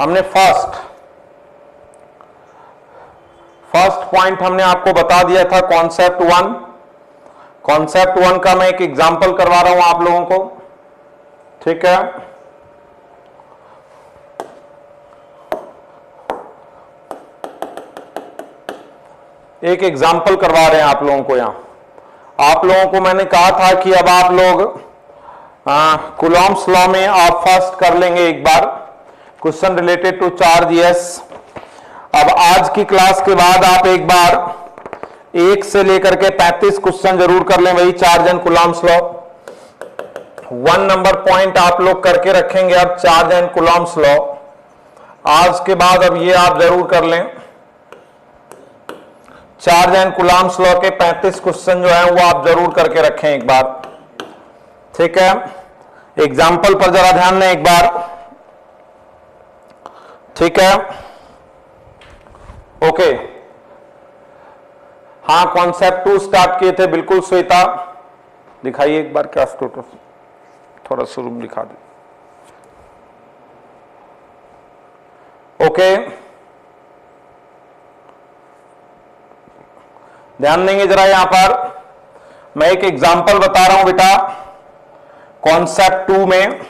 हमने first point हमने आपको बता दिया था कॉन्सेप्ट 1। कॉन्सेप्ट 1 का मैं एक एग्जांपल करवा रहा हूं आप लोगों को, ठीक है। एक एग्जांपल करवा रहे हैं आप लोगों को। यहां आप लोगों को मैंने कहा था कि अब आप लोग कूलॉम्स लॉ में आप फर्स्ट कर लेंगे एक बार question related to charge yes. अब आज की क्लास के बाद आप एक बार 1 से लेकर के 35 क्वेश्चन जरूर कर लें, वही charge and Coulomb's law. 1 number point आप लोग करके रखेंगे अब चार्ज एंड कूलॉम्स लॉ। आज के बाद अब ये आप जरूर कर लें, चार्ज एंड कूलॉम्स लॉ के 35 क्वेश्चन जो है वो आप जरूर करके रखें एक बार, ठीक है। एग्जाम्पल पर जरा ध्यान दें एक बार, ठीक है। ओके, हाँ कॉन्सेप्ट 2 स्टार्ट किए थे, बिल्कुल श्वेता दिखाइए एक बार क्या स्टेटस, थोड़ा शुरू में दिखा दे। ओके, ध्यान देंगे जरा। यहां पर मैं एक एग्जांपल बता रहा हूं बेटा कॉन्सेप्ट 2 में।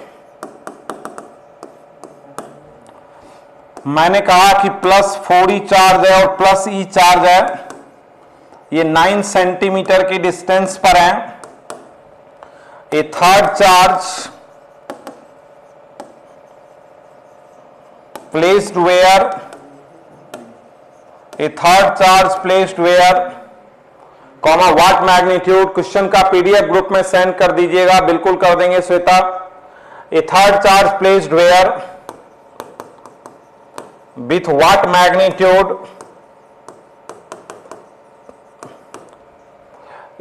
मैंने कहा कि +4e चार्ज है और +e चार्ज है, ये 9 सेंटीमीटर की डिस्टेंस पर है। A third charge placed where, a third charge placed where comma what magnitude. Question का पीडीएफ ग्रुप में सेंड कर दीजिएगा, बिल्कुल कर देंगे Shweta. A third charge placed where with what magnitude.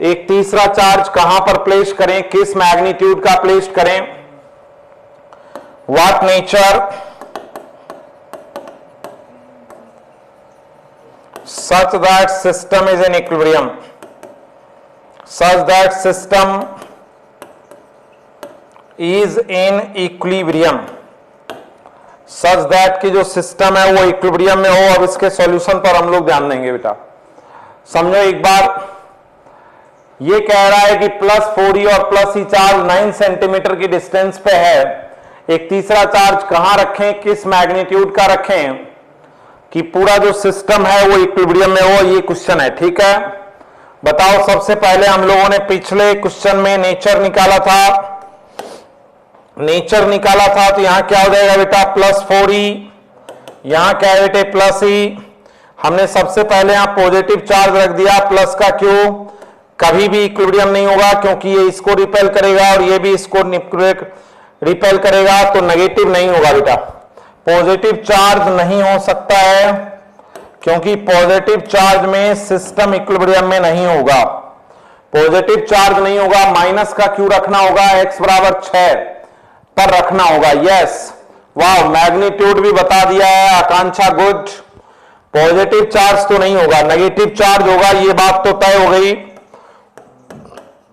एक तीसरा चार्ज कहां पर प्लेस करें, किस मैग्नीट्यूड का प्लेस करें। What nature such that system is in equilibrium, such that system is in equilibrium, such that कि जो सिस्टम है वो इक्विलिब्रियम में हो। अब इसके सॉल्यूशन पर हम लोग ध्यान देंगे बेटा, समझो एक बार। ये कह रहा है कि +4e और +e चार्ज 9 सेंटीमीटर की डिस्टेंस पे है। एक तीसरा चार्ज कहां रखें, किस मैग्नीट्यूड का रखें कि पूरा जो सिस्टम है वो इक्विलिब्रियम में हो, ये क्वेश्चन है, ठीक है। बताओ, सबसे पहले हम लोगों ने पिछले क्वेश्चन में नेचर निकाला था, तो यहां क्या हो जाएगा बेटा +4e, यहां क्या है बेटे +e। हमने सबसे पहले यहां पॉजिटिव चार्ज रख दिया, प्लस का क्यों, कभी भी इक्विलिब्रियम नहीं होगा क्योंकि ये इसको रिपेल करेगा और ये भी इसको रिपेल करेगा, तो नेगेटिव नहीं होगा बेटा। पॉजिटिव चार्ज नहीं हो सकता है क्योंकि पॉजिटिव चार्ज में सिस्टम इक्विलिब्रियम में नहीं होगा, पॉजिटिव चार्ज नहीं होगा। माइनस का क्यू रखना होगा, x = 6 पर रखना होगा। यस, वाह, मैग्नीट्यूड भी बता दिया है आकांक्षा, गुड। पॉजिटिव चार्ज तो नहीं होगा, नेगेटिव चार्ज होगा, ये बात तो तय हो गई।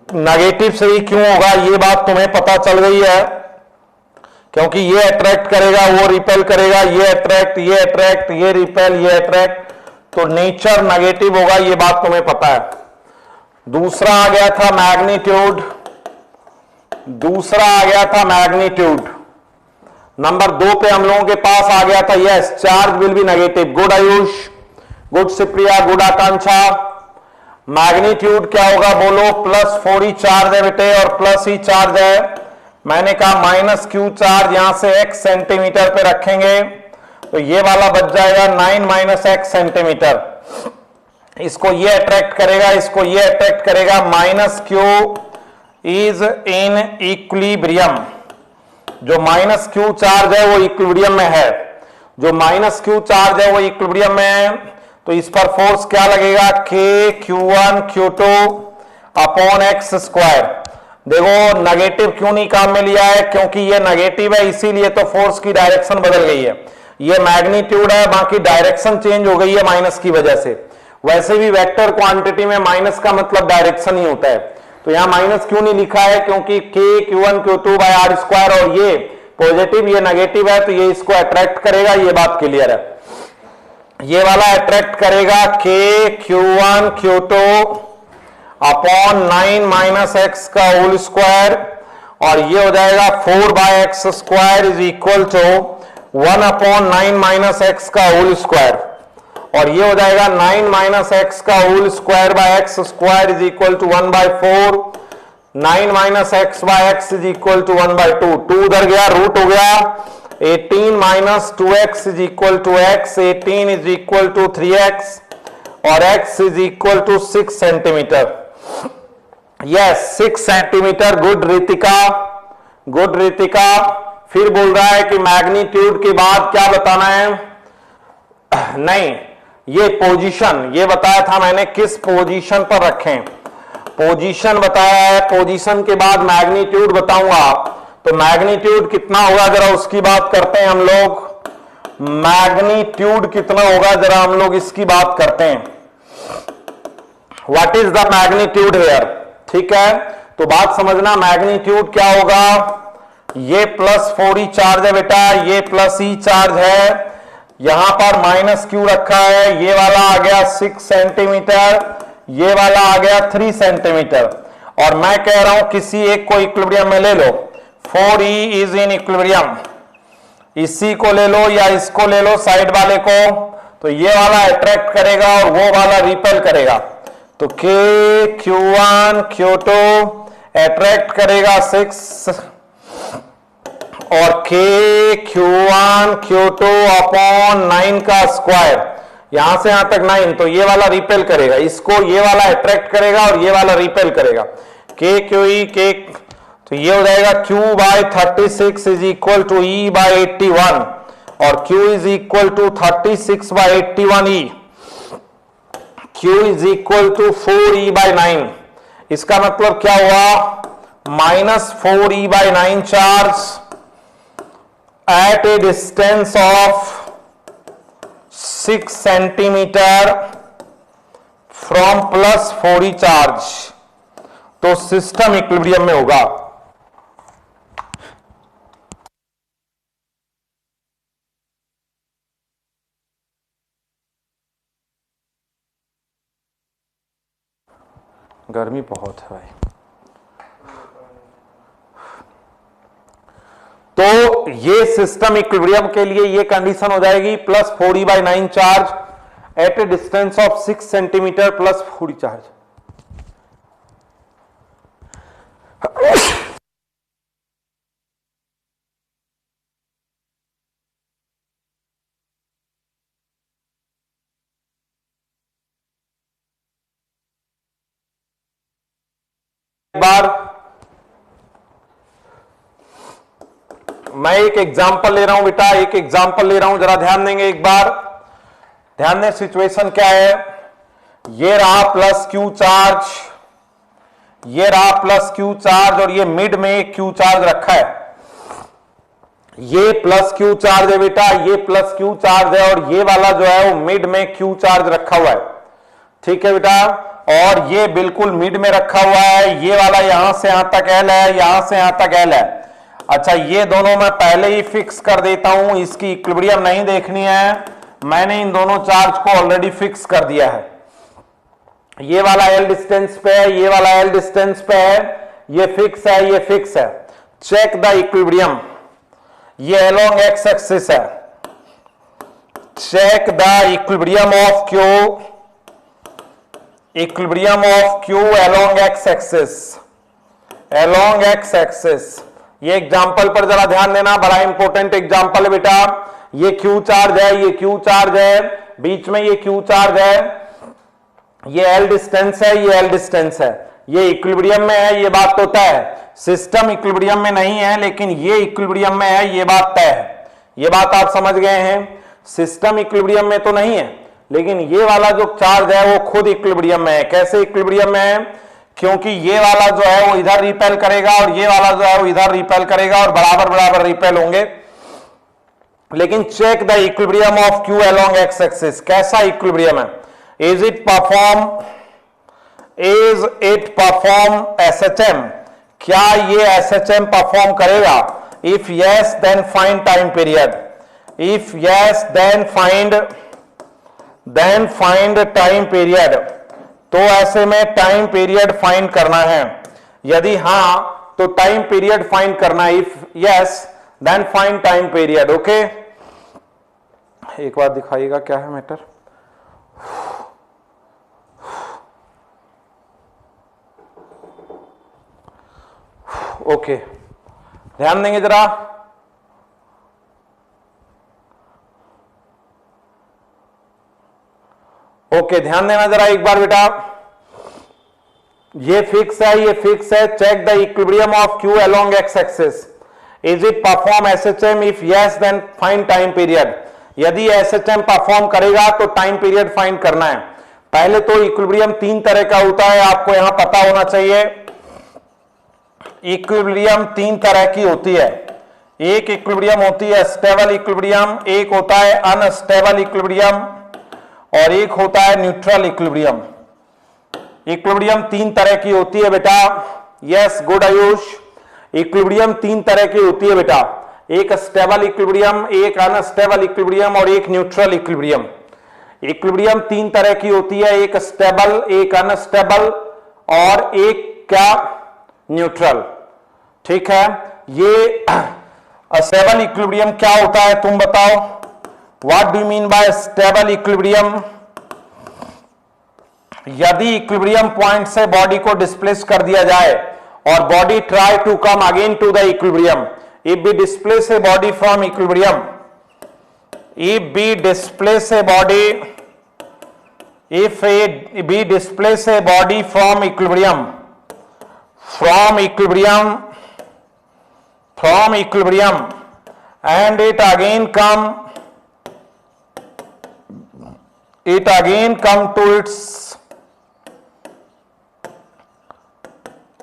नेगेटिव से ही क्यों होगा ये बात तुम्हें पता चल गई है, क्योंकि ये अट्रैक्ट करेगा, वो रिपेल करेगा, ये अट्रैक्ट, ये अट्रैक्ट, ये रिपेल, ये अट्रैक्ट, तो नेचर नेगेटिव होगा, ये बात तुम्हें पता है। दूसरा आ गया था मैग्नीट्यूड, नंबर 2 पे हम लोगों के पास आ गया था yes, charge will be negative. Good Ayush, good Supriya, good Akanksha. Magnitude क्या होगा बोलो, +4e चार्ज है बेटे और +e चार्ज है। मैंने कहा -q चार्ज यहां से x सेंटीमीटर पे रखेंगे तो ये वाला बच जाएगा 9 - x सेंटीमीटर। इसको ये अट्रैक्ट करेगा, इसको ये अट्रैक्ट करेगा। -q इज इन इक्विलिब्रियम, जो -q चार्ज है वो इक्विलिब्रियम में है, जो -q चार्ज है वो इक्विलिब्रियम में है, तो इस पर फोर्स क्या लगेगा, K Q1 Q2 x²। देखो नेगेटिव क्यों नहीं काम में लिया है, क्योंकि ये नेगेटिव है इसीलिए तो फोर्स की डायरेक्शन बदल गई है। ये मैग्नीट्यूड है, बाकी डायरेक्शन चेंज हो गई है माइनस की वजह से। वैसे भी वेक्टर क्वांटिटी में माइनस का मतलब डायरेक्शन ही होता है, तो यहां माइनस क्यों नहीं लिखा है, क्योंकि K Q1 Q2/r² और ये पॉजिटिव, ये नेगेटिव है, तो ये इसको अट्रैक्ट करेगा, ये बात क्लियर है। ये वाला अट्रैक्ट करेगा KQ1 Q2 upon 9 minus x का होल स्क्वायर, और ये हो जाएगा 4/x square is equal to 1 upon 9 minus x का होल स्क्वायर, और ये हो जाएगा 9 माइनस एक्स का whole square by x square is equal to 1/4, 9 minus x by x is equal to 1/2, 2 उधर गया, रूट हो गया, 18 minus 2x is equal to x, 18 is equal to 3x, और x is equal to 6 centimetre. Yes, 6 centimetre. Good Ritika, good Ritika. फिर बोल रहा है कि मैग्नीट्यूड के बाद क्या बताना है? नहीं, ये पोजीशन, ये बताया था मैंने किस पोजीशन पर रखें, पोजीशन बताया है, पोजीशन के बाद मैग्नीट्यूड बताऊंगा। तो मैग्नीट्यूड कितना होगा जरा उसकी बात करते हैं हम लोग, मैग्नीट्यूड कितना होगा जरा हम लोग इसकी बात करते हैं। What is the magnitude here? ठीक है, तो बात समझना, मैग्नीट्यूड क्या होगा, ये +4e चार्ज है बेटा, ये +e चार्ज है, यहां पर -q रखा है, ये वाला आ गया 6 सेंटीमीटर, ये वाला आ गया 3 सेंटीमीटर, और मैं कह रहा हूं किसी एक को इक्विलिब्रियम में ले लो, 4e इज इन इक्विलिब्रियम, इसी को ले लो या इसको ले लो साइड वाले को, तो ये वाला अट्रैक्ट करेगा और वो वाला रिपेल करेगा, तो KQ1 Q2 अट्रैक्ट करेगा 6 और KQ1 Q2 अपॉन 9 का स्क्वायर, यहां से यहां तक 9, तो ये वाला रिपेल करेगा, इसको ये वाला अट्रैक्ट करेगा और ये वाला रिपेल करेगा, KQE K, तो ये हो जाएगा Q/36 is equal to E/81, और Q is equal to 36/81E, Q is equal to 4E/9। इसका मतलब क्या हुआ, -4E/9 charge at a distance of 6 centimetre from +4e charge, तो सिस्टम इक्विलिब्रियम में होगा। गर्मी बहुत है भाई। तो ये सिस्टम इक्विलिब्रियम के लिए ये कंडीशन हो जाएगी +4e/9 charge at a distance of 6 centimetre +4e charge. बार मैं एक एग्जांपल ले रहा हूं बेटा, एक एग्जांपल ले रहा हूं, जरा ध्यान देंगे एक बार, ध्यान दें। सिचुएशन क्या है, ये रहा +q चार्ज, ये रहा +q चार्ज, और ये मिड में एक q चार्ज रखा है, ये +q चार्ज है बेटा, ये +q चार्ज है, और ये वाला जो है वो मिड में q चार्ज रखा हुआ है, ठीक है बेटा, और ये बिल्कुल मिड में रखा हुआ है, ये वाला यहां से यहां तक L है, यहां से यहां तक L है। अच्छा, ये दोनों मैं पहले ही फिक्स कर देता हूं, इसकी इक्विलिब्रियम नहीं देखनी है, मैंने इन दोनों चार्ज को ऑलरेडी फिक्स कर दिया है। ये वाला L डिस्टेंस पे है, ये वाला L डिस्टेंस पे है, ये फिक्स है, ये फिक्स है। चेक द इक्विलिब्रियम, ये अलोंग एक्स एक्सिस है, check the equilibrium of Q, equilibrium of Q along x axis, along x axis. ये एग्जांपल पर जरा ध्यान देना, बड़ा इंपॉर्टेंट एग्जांपल है बेटा। ये Q चार्ज है, ये Q चार्ज है, बीच में ये Q चार्ज है, ये L डिस्टेंस है, ये L डिस्टेंस है, ये इक्विलिब्रियम में है, ये बात तो तय है। सिस्टम इक्विलिब्रियम में नहीं है, लेकिन ये इक्विलिब्रियम में है, ये बात तय है। ये बात आप समझ गए हैं, सिस्टम इक्विलिब्रियम में तो नहीं है, लेकिन ये वाला जो चार्ज है वो खुद इक्विलिब्रियम में है। कैसे इक्विलिब्रियम में है? क्योंकि ये वाला जो है वो इधर रिपेल करेगा और ये वाला जो है वो इधर रिपेल करेगा, और बराबर बराबर रिपेल होंगे। लेकिन check the equilibrium of Q along x axis, कैसा इक्विलिब्रियम है? Is it perform SHM? क्या ये SHM परफॉर्म करेगा? If yes then find time period, if yes then find time period. तो ऐसे में टाइम पीरियड फाइंड करना है, यदि हां तो टाइम पीरियड फाइंड करना है, if yes then find time period. Okay, एक बार दिखाइएगा क्या है मैटर। ओके, ध्यान देंगे जरा। ओके, ध्यान देना जरा एक बार बेटा। ये फिक्स है, ये फिक्स है। Check the equilibrium of Q along x axis. Is it perform SHM? If yes then find time period. यदि एसएचएम परफॉर्म करेगा तो टाइम पीरियड फाइंड करना है। पहले तो इक्विलिब्रियम 3 तरह का होता है, आपको यहां पता होना चाहिए। इक्विलिब्रियम 3 तरह की होती है। एक इक्विलिब्रियम होती है स्टेबल इक्विलिब्रियम, एक होता है अनस्टेबल इक्विलिब्रियम और एक होता है न्यूट्रल इक्विलिब्रियम। इक्विलिब्रियम 3 तरह की होती है बेटा। Yes, good Ayush. इक्विलिब्रियम 3 तरह की होती है बेटा, एक स्टेबल इक्विलिब्रियम, एक अनस्टेबल इक्विलिब्रियम और एक न्यूट्रल इक्विलिब्रियम। इक्विलिब्रियम 3 तरह की होती है, एक स्टेबल, एक अनस्टेबल और एक क्या, न्यूट्रल। ठीक है, ये स्टेबल इक्विलिब्रियम क्या होता है तुम बताओ? What do you mean by stable equilibrium? यदि इक्विलिब्रियम पॉइंट से बॉडी को डिस्प्लेस कर दिया जाए और body try to come again to the equilibrium, if we displace a body from equilibrium, if we displace a body from equilibrium and it again come to its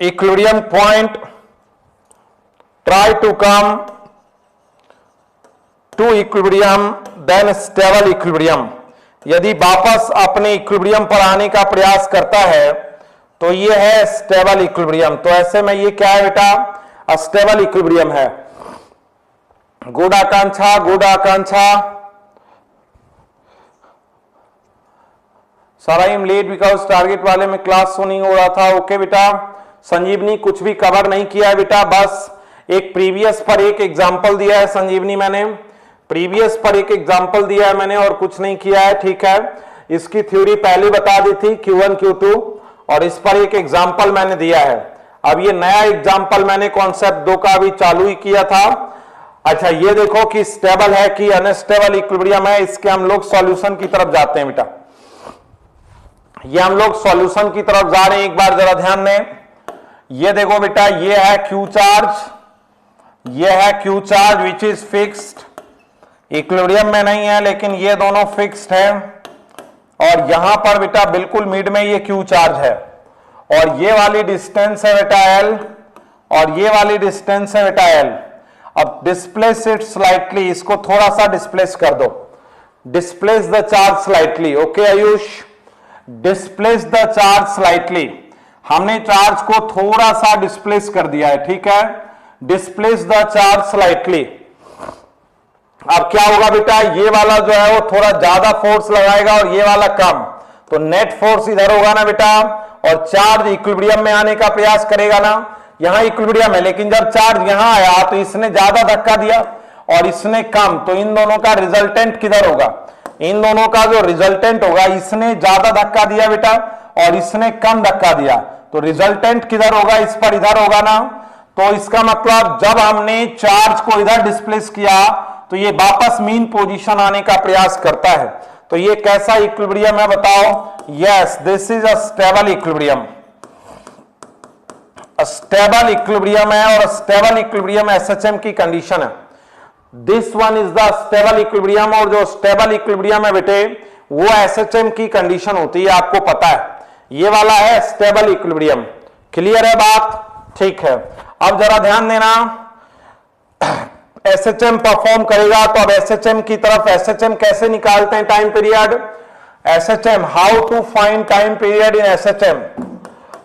equilibrium point, try to come to equilibrium, then stable equilibrium। यदि वापस अपने equilibrium पर आने का प्रयास करता है तो ये है स्टेबल इक्विलिब्रियम। तो ऐसे में ये क्या है बेटा? स्टेबल इक्विलिब्रियम है। Good Akanksha, good Akanksha. Sara I am late because target वाले में क्लास नहीं हो रहा था। ओके बेटा। संजीवनी कुछ भी कवर नहीं किया है बेटा, बस एक प्रीवियस पर एक एग्जाम्पल दिया है संजीवनी, मैंने प्रीवियस पर एक एग्जाम्पल दिया है मैंने और कुछ नहीं किया है। ठीक है, इसकी थ्योरी पहले बता दी थी Q1 Q2 और इस पर एक एग्जाम्पल मैंने दिया है। अब ये नया एग्जाम्पल मैंने कॉन्सेप्ट 2 का अभी चालू ही किया था। अच्छा, ये देखो कि स्टेबल है कि अनस्टेबल इक्विलिब्रियम है, इसके हम लोग सॉल्यूशन की तरफ जाते हैं बेटा। ये हम लोग सॉल्यूशन की तरफ जा रहे हैं, एक बार जरा ध्यान दें। ये देखो बेटा, ये है Q चार्ज, ये है Q charge which is fixed, equilibrium में नहीं है लेकिन ये दोनों फिक्स्ड है। और यहां पर बेटा बिल्कुल मिड में ये Q चार्ज है और ये वाली डिस्टेंस है बेटा L और ये वाली डिस्टेंस है बेटा L। अब डिस्प्लेस इट स्लाइटली, इसको थोड़ा सा डिस्प्लेस कर दो, displace the charge slightly. Okay Ayush, displace the charge slightly. हमने चार्ज को थोड़ा सा डिस्प्लेस कर दिया है। ठीक है, डिस्प्लेस द चार्ज स्लाइटली। अब क्या होगा बेटा, ये वाला जो है वो थोड़ा ज्यादा फोर्स लगाएगा और ये वाला कम, तो नेट फोर्स इधर होगा ना बेटा और चार्ज इक्विलिब्रियम में आने का प्रयास करेगा ना। यहां इक्विलिब्रियम है लेकिन जब चार्ज यहां आया तो इसने ज्यादा धक्का दिया और इसने कम, तो इन दोनों का रिजल्टेंट किधर होगा? इन दोनों का जो रिजल्टेंट होगा, इसने ज्यादा धक्का दिया बेटा और इसने कम धक्का दिया, तो रिजल्टेंट किधर होगा? इस पर इधर होगा ना। तो इसका मतलब जब हमने चार्ज को इधर डिस्प्लेस किया तो ये वापस मीन पोजीशन आने का प्रयास करता है। तो ये कैसा इक्विलिब्रियम है बताओ? Yes, this is a stable equilibrium. Stable equilibrium है और स्टेबल इक्विलिब्रियम एसएचएम की कंडीशन है। This one is the stable equilibrium और जो स्टेबल इक्विलिब्रियम है बेटे वो एसएचएम की कंडीशन होती है, आपको पता है। ये वाला है स्टेबल इक्विलिब्रियम। क्लियर है बात? ठीक है, अब जरा ध्यान देना, एसएचएम परफॉर्म करेगा तो अब एसएचएम की तरफ, एसएचएम कैसे निकालते हैं time period? SHM, how to find time period in SHM,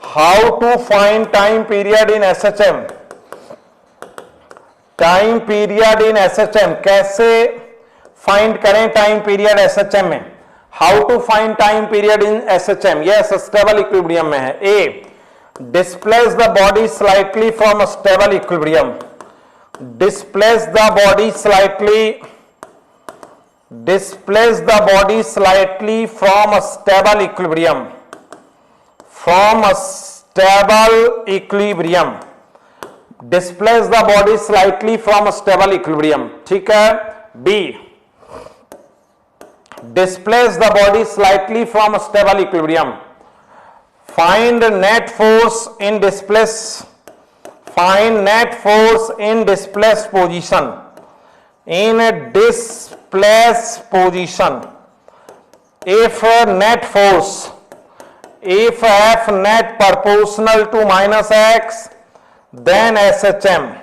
how to find time period in SHM. Time period in SHM, कैसे फाइंड करें टाइम पीरियड एसएचएम में? How to find time period in SHM? Yes, stable equilibrium में है। A, displace the body slightly from stable equilibrium, displace the body slightly from a stable equilibrium, displace the body slightly from a stable equilibrium, ठीक है। B, displace the body slightly from a stable equilibrium, find net force in displaced position, in a displaced position. If F net proportional to minus x, then SHM.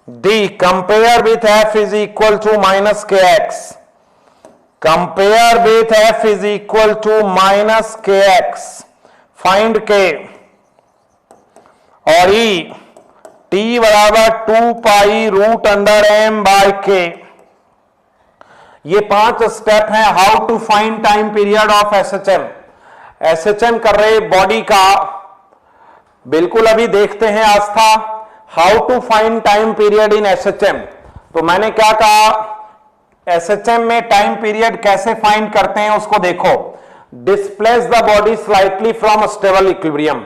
D, compare with F is equal to minus kx. Compare with F is equal to minus kx. Find k. और ई, T बराबर 2 pi root under M by K. ये 5 step हैं how to find time period of SHM. SHM कर रहे body का, बिल्कुल अभी देखते हैं Aastha, how to find time period in SHM. तो मैंने क्या कहा, एसएचएम में टाइम पीरियड कैसे फाइंड करते हैं उसको देखो। Displace the body slightly from stable equilibrium,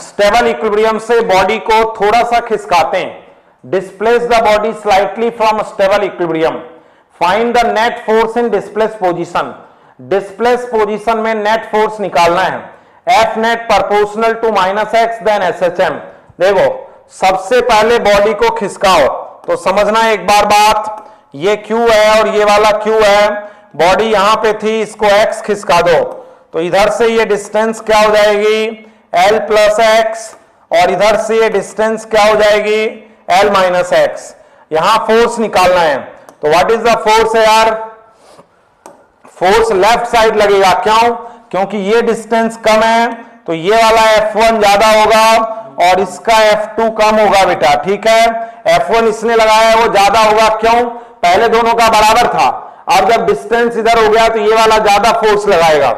stable equilibrium से बॉडी को थोड़ा सा खिसकाते हैं। Displace the body slightly from stable equilibrium, find the net force in displace position. Displace position में नेट फोर्स निकालना है। F net proportional to minus x then SHM. देखो सबसे पहले बॉडी को खिसकाओ, तो समझना एक बार बात, ये क्यू है और ये वाला क्यू है, बॉडी यहां पे थी, इसको एक्स खिसका दो, तो इधर से ये डिस्टेंस क्या हो जाएगी, L प्लस एक्स, और इधर से ये डिस्टेंस क्या हो जाएगी, L माइनस एक्स। यहां फोर्स निकालना है, तो व्हाट इज द फोर्स है यार, फोर्स लेफ्ट साइड लगेगा। क्यों? क्योंकि ये डिस्टेंस कम है, तो ये वाला F1 ज्यादा होगा और इसका F2 कम होगा बेटा, ठीक है। F1 इसने लगाया है वो ज्यादा होगा, क्यों, पहले दोनों का बराबर था, और जब डिस्टेंस इधर हो गया तो ये वाला ज्यादा फोर्स लगाएगा,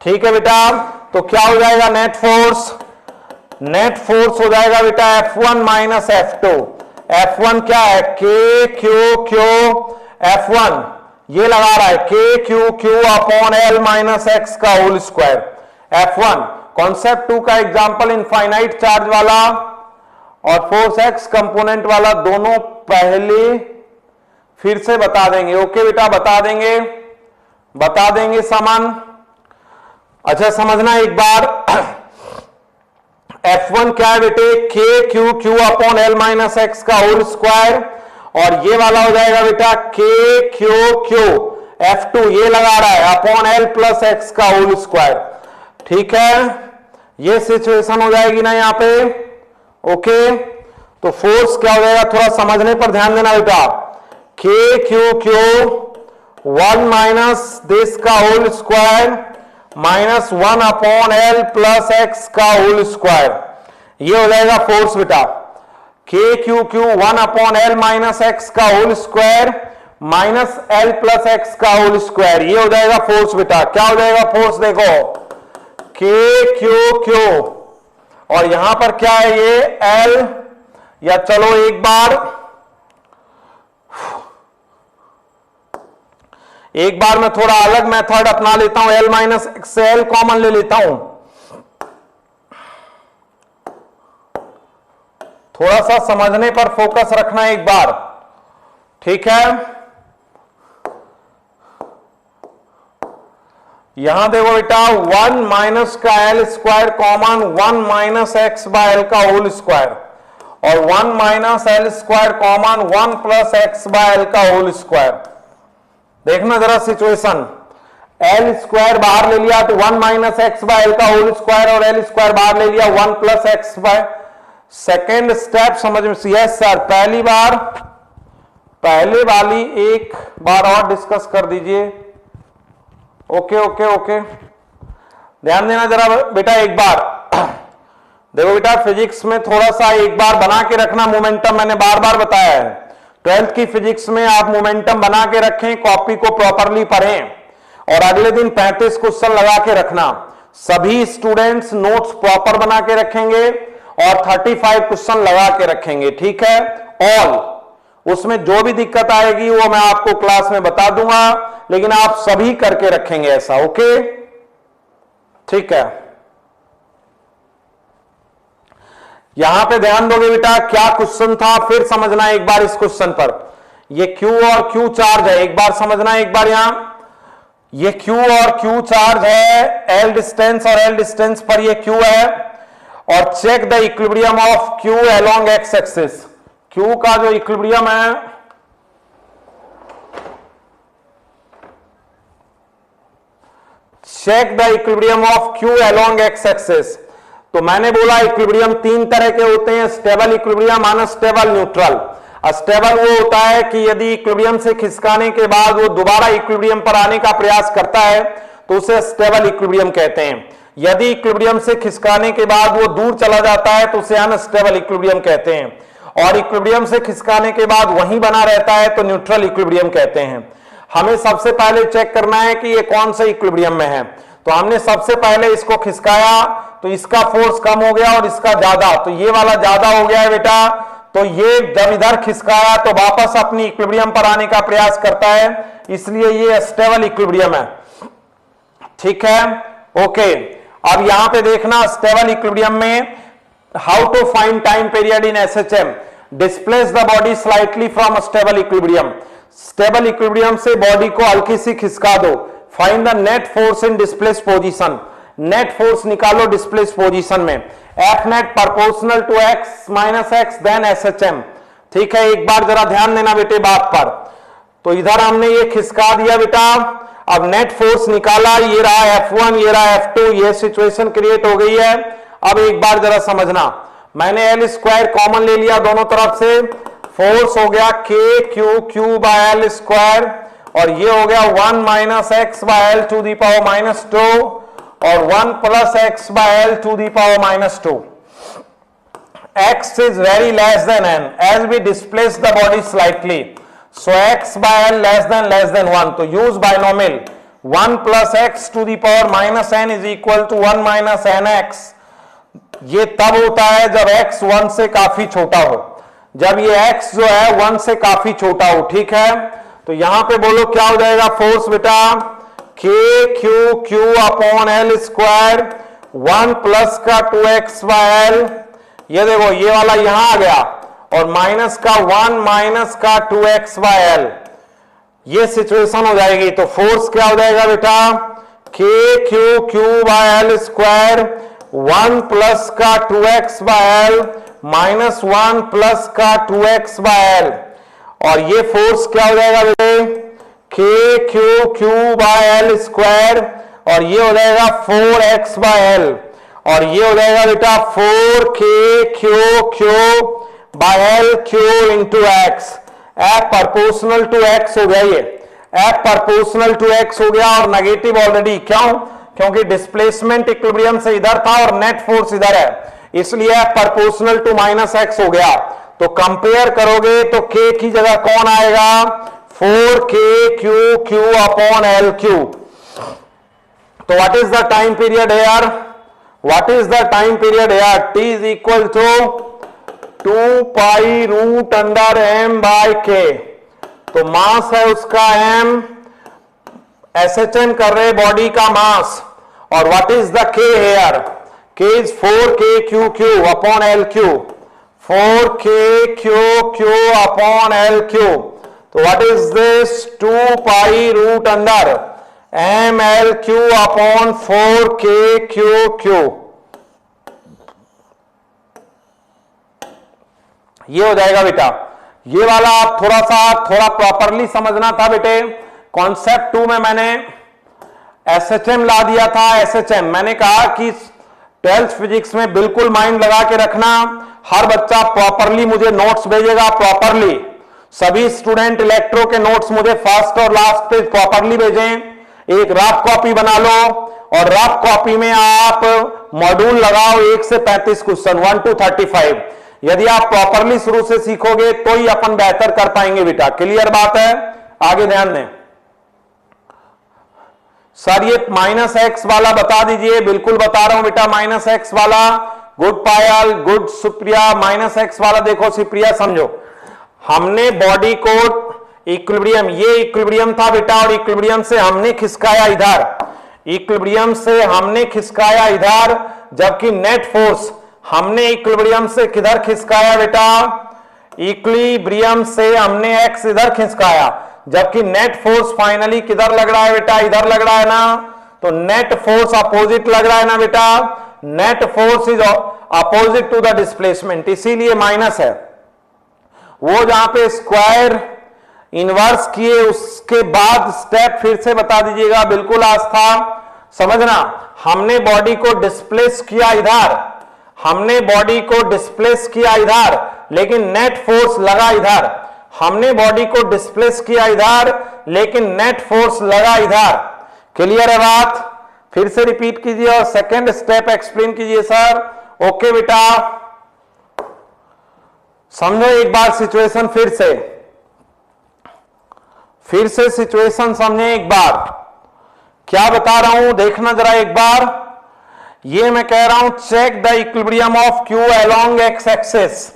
ठीक है बेटा। तो क्या हो जाएगा, नेट फोर्स, नेट फोर्स हो जाएगा बेटा F1 माइनस F2। F1 क्या है, K Q Q, F1 ये लगा रहा है K Q Q upon L minus x का होल स्क्वायर। F1 कॉन्सेप्ट 2 का एग्जांपल इनफाइनाइट चार्ज वाला और फोर्स एक्स कंपोनेंट वाला, दोनों पहले फिर से बता देंगे। ओके बेटा, बता देंगे सामान। अच्छा समझना एक बार, F1 क्या है बेटे, K Q Q upon L minus x का होल स्क्वायर, और ये वाला हो जाएगा बेटा K Q Q, F2 ये लगा रहा है अपॉन L प्लस एक्स का होल स्क्वायर, ठीक है। ये सिचुएशन हो जाएगी ना यहाँ पे। ओके, तो फोर्स क्या हो जाएगा, थोड़ा समझने पर ध्यान देना बेटा। K Q Q 1 minus this का whole square minus 1 upon L plus x का होल स्क्वायर, ये हो जाएगा फोर्स बेटा। K Q Q 1 upon L minus x का whole square minus L plus x का होल स्क्वायर, ये हो जाएगा फोर्स बेटा। क्या हो जाएगा फोर्स, देखो K Q Q, और यहां पर क्या है ये L, या चलो एक बार मैं थोड़ा अलग मेथड अपना लेता हूं, L माइनस एक्स से L कॉमन ले लेता हूं, थोड़ा सा समझने पर फोकस रखना एक बार, ठीक है। यहां देखो बेटा 1 माइनस का L square common 1 minus x by L का होल स्क्वायर, और 1 minus L square common 1 plus x by L का होल स्क्वायर। देखना जरा सिचुएशन, L स्क्वायर बाहर ले लिया तो 1 माइनस एक्स बाय L का होल स्क्वायर, और L स्क्वायर बाहर ले लिया 1 plus x by. Second step समझ में, यस सर, पहले वाली एक बार और डिस्कस कर दीजिए। ओके, ध्यान देना जरा बेटा एक बार। देखो बेटा फिजिक्स में थोड़ा सा एक बार बना के रखना मोमेंटम, मैंने बार बार बताया है। 12th की फिजिक्स में आप मोमेंटम बना के रखें, कॉपी को प्रॉपरली पढ़ें और अगले दिन 35 क्वेश्चन लगा के रखना। सभी स्टूडेंट्स नोट्स प्रॉपर बना के रखेंगे और 35 क्वेश्चन लगा के रखेंगे, ठीक है। ऑल, उसमें जो भी दिक्कत आएगी वो मैं आपको क्लास में बता दूंगा, लेकिन आप सभी करके रखेंगे ऐसा, ओके, ठीक है। यहां पे ध्यान दोगे बेटा, क्या क्वेश्चन था फिर समझना एक बार इस क्वेश्चन पर। ये Q और Q चार्ज है, एक बार समझना, एक बार यहां ये Q और Q चार्ज है, L डिस्टेंस और L डिस्टेंस पर ये Q है, और check the equilibrium of Q along x axis. Q का जो इक्विलिब्रियम है, check the equilibrium of Q along x axis. तो मैंने बोला इक्विलिब्रियम तीन तरह के होते हैं, stable equilibrium, unstable, neutral. Stable वो होता है कि यदि इक्विलिब्रियम से खिसकाने के बाद वो दोबारा इक्विलिब्रियम पर आने का प्रयास करता है तो उसे स्टेबल इक्विलिब्रियम कहते हैं। यदि इक्विलिब्रियम से खिसकाने के बाद वो दूर चला जाता है तो उसे अनस्टेबल इक्विलिब्रियम कहते हैं, और इक्विलिब्रियम से खिसकाने के बाद वहीं बना रहता है तो न्यूट्रल इक्विलिब्रियम कहते हैं। हमें सबसे पहले चेक करना है कि ये कौन से इक्विलिब्रियम में है। तो हमने सबसे पहले इसको खिसकाया तो इसका फोर्स कम हो गया और इसका ज्यादा, तो ये वाला ज्यादा हो गया है बेटा। तो ये जब इधर खिसकाया तो वापस अपनी इक्विलिब्रियम पर आने का प्रयास करता है, इसलिए ये स्टेबल इक्विलिब्रियम है, ठीक है, ओके। अब यहां पे देखना स्टेबल इक्विलिब्रियम में how to find time period in SHM. Displace the body slightly from stable equilibrium. Stable equilibrium से बॉडी को हल्की सी खिसका दो। Find the net force in displace position. Net force निकालो डिस्प्लेस पोजीशन में। F net proportional to x minus x then SHM, ठीक है। एक बार जरा ध्यान देना बेटे बात पर। तो इधर हमने ये खिसका दिया बेटा, अब नेट फोर्स निकाला, ये रहा F1, ये रहा F2, ये सिचुएशन क्रिएट हो गई है। अब एक बार जरा समझना, मैंने एल स्क्वायर कॉमन ले लिया दोनों तरफ से, फोर्स हो गया KQ बाय एल स्क्वायर, और ये हो गया 1 minus x by L to the power minus 2 और 1 plus x by L to the power minus 2। x is very less than n as we displace the body slightly, so x by l less than 1, तो use binomial 1 plus x to the power minus n is equal to 1 minus nx। ये तब होता है जब x 1 से काफी छोटा हो, जब ये x जो है 1 से काफी छोटा हो, ठीक है। तो यहां पे बोलो क्या हो जाएगा फोर्स बेटा, KQ upon L square 1 plus का 2x बाय एल, ये देखो ये वाला यहां आ गया, और माइनस का 1 माइनस का 2x बाय एल, ये सिचुएशन हो जाएगी। तो फोर्स क्या हो जाएगा बेटा, KQ by L square 1 plus का 2x by L minus 1 plus का 2x बाय एल, और ये फोर्स क्या हो जाएगा बेटे, KQ बाय एल स्क्वायर, और ये हो जाएगा 4x बाय एल, और ये हो जाएगा बेटा 4KQ by L Q into x. F proportional to x हो गया, ये एफ प्रोपोर्शनल टू एक्स हो गया, और नेगेटिव ऑलरेडी, क्यों, क्योंकि डिस्प्लेसमेंट इक्विलिब्रियम से इधर था और नेट फोर्स इधर है, इसलिए F proportional to minus x हो गया। तो कंपेयर करोगे तो K की जगह कौन आएगा, 4KQ अपॉन एल क्यू। तो what is the time period here, what is the time period here, T is equal to 2 pi root under m by K। तो मास है उसका m, एसएचएम कर रहे बॉडी का मास, और what is the K here, K is 4KQ upon L Q, 4KQ upon L Q. तो what is this, 2 pi root under M L Q upon 4KQ। ये हो जाएगा बेटा। ये वाला आप थोड़ा प्रॉपरली समझना था बेटे। कॉन्सेप्ट 2 में मैंने एसएचएम ला दिया था। एसएचएम मैंने कहा कि 12th फिजिक्स में बिल्कुल माइंड लगा के रखना, हर बच्चा प्रॉपरली मुझे नोट्स भेजेगा, प्रॉपरली सभी स्टूडेंट इलेक्ट्रो के नोट्स मुझे फर्स्ट और लास्ट पेज प्रॉपरली भेजें। एक रफ कॉपी बना लो और रफ कॉपी में आप मॉड्यूल लगाओ 1 से 35 क्वेश्चन, 1 to 35। यदि आप प्रॉपरली शुरू से सीखोगे तो ही अपन बेहतर कर पाएंगे बेटा। क्लियर बात है? आगे ध्यान दें सर, ये -x वाला बता दीजिए। बिल्कुल बता रहा हूं बेटा, -x वाला। गुड पायल, गुड सुप्रिया। -x वाला देखो सुप्रिया, समझो हमने बॉडी को इक्विलिब्रियम, ये इक्विलिब्रियम था बेटा, और इक्विलिब्रियम से हमने खिसकाया इधर, इक्विलिब्रियम से हमने खिसकाया इधर, जबकि नेट फोर्स हमने इक्विलिब्रियम से किधर खिसकाया बेटा? इक्विलिब्रियम से हमने x इधर खिसकाया, जबकि नेट फोर्स फाइनली किधर लग रहा है बेटा? इधर लग रहा है ना। तो नेट फोर्स अपोजिट लग रहा है ना बेटा, net force is opposite to the displacement, इसीलिए माइनस है। वो जहां पे स्क्वायर इनवर्स किए उसके बाद स्टेप फिर से बता दीजिएगा। बिल्कुल आस्था, समझना, हमने बॉडी को डिस्प्लेस किया इधर, हमने बॉडी को डिस्प्लेस किया इधर, लेकिन नेट फोर्स लगा इधर। हमने बॉडी को डिस्प्लेस किया इधर, लेकिन नेट फोर्स लगा इधर। क्लियर है बात? फिर से रिपीट कीजिए और सेकंड स्टेप एक्सप्लेन कीजिए सर। ओके बेटा, समझो एक बार सिचुएशन, फिर से सिचुएशन समझे एक बार। क्या बता रहा हूं देखना जरा एक बार। ये मैं कह रहा हूं check the equilibrium of Q along x axis.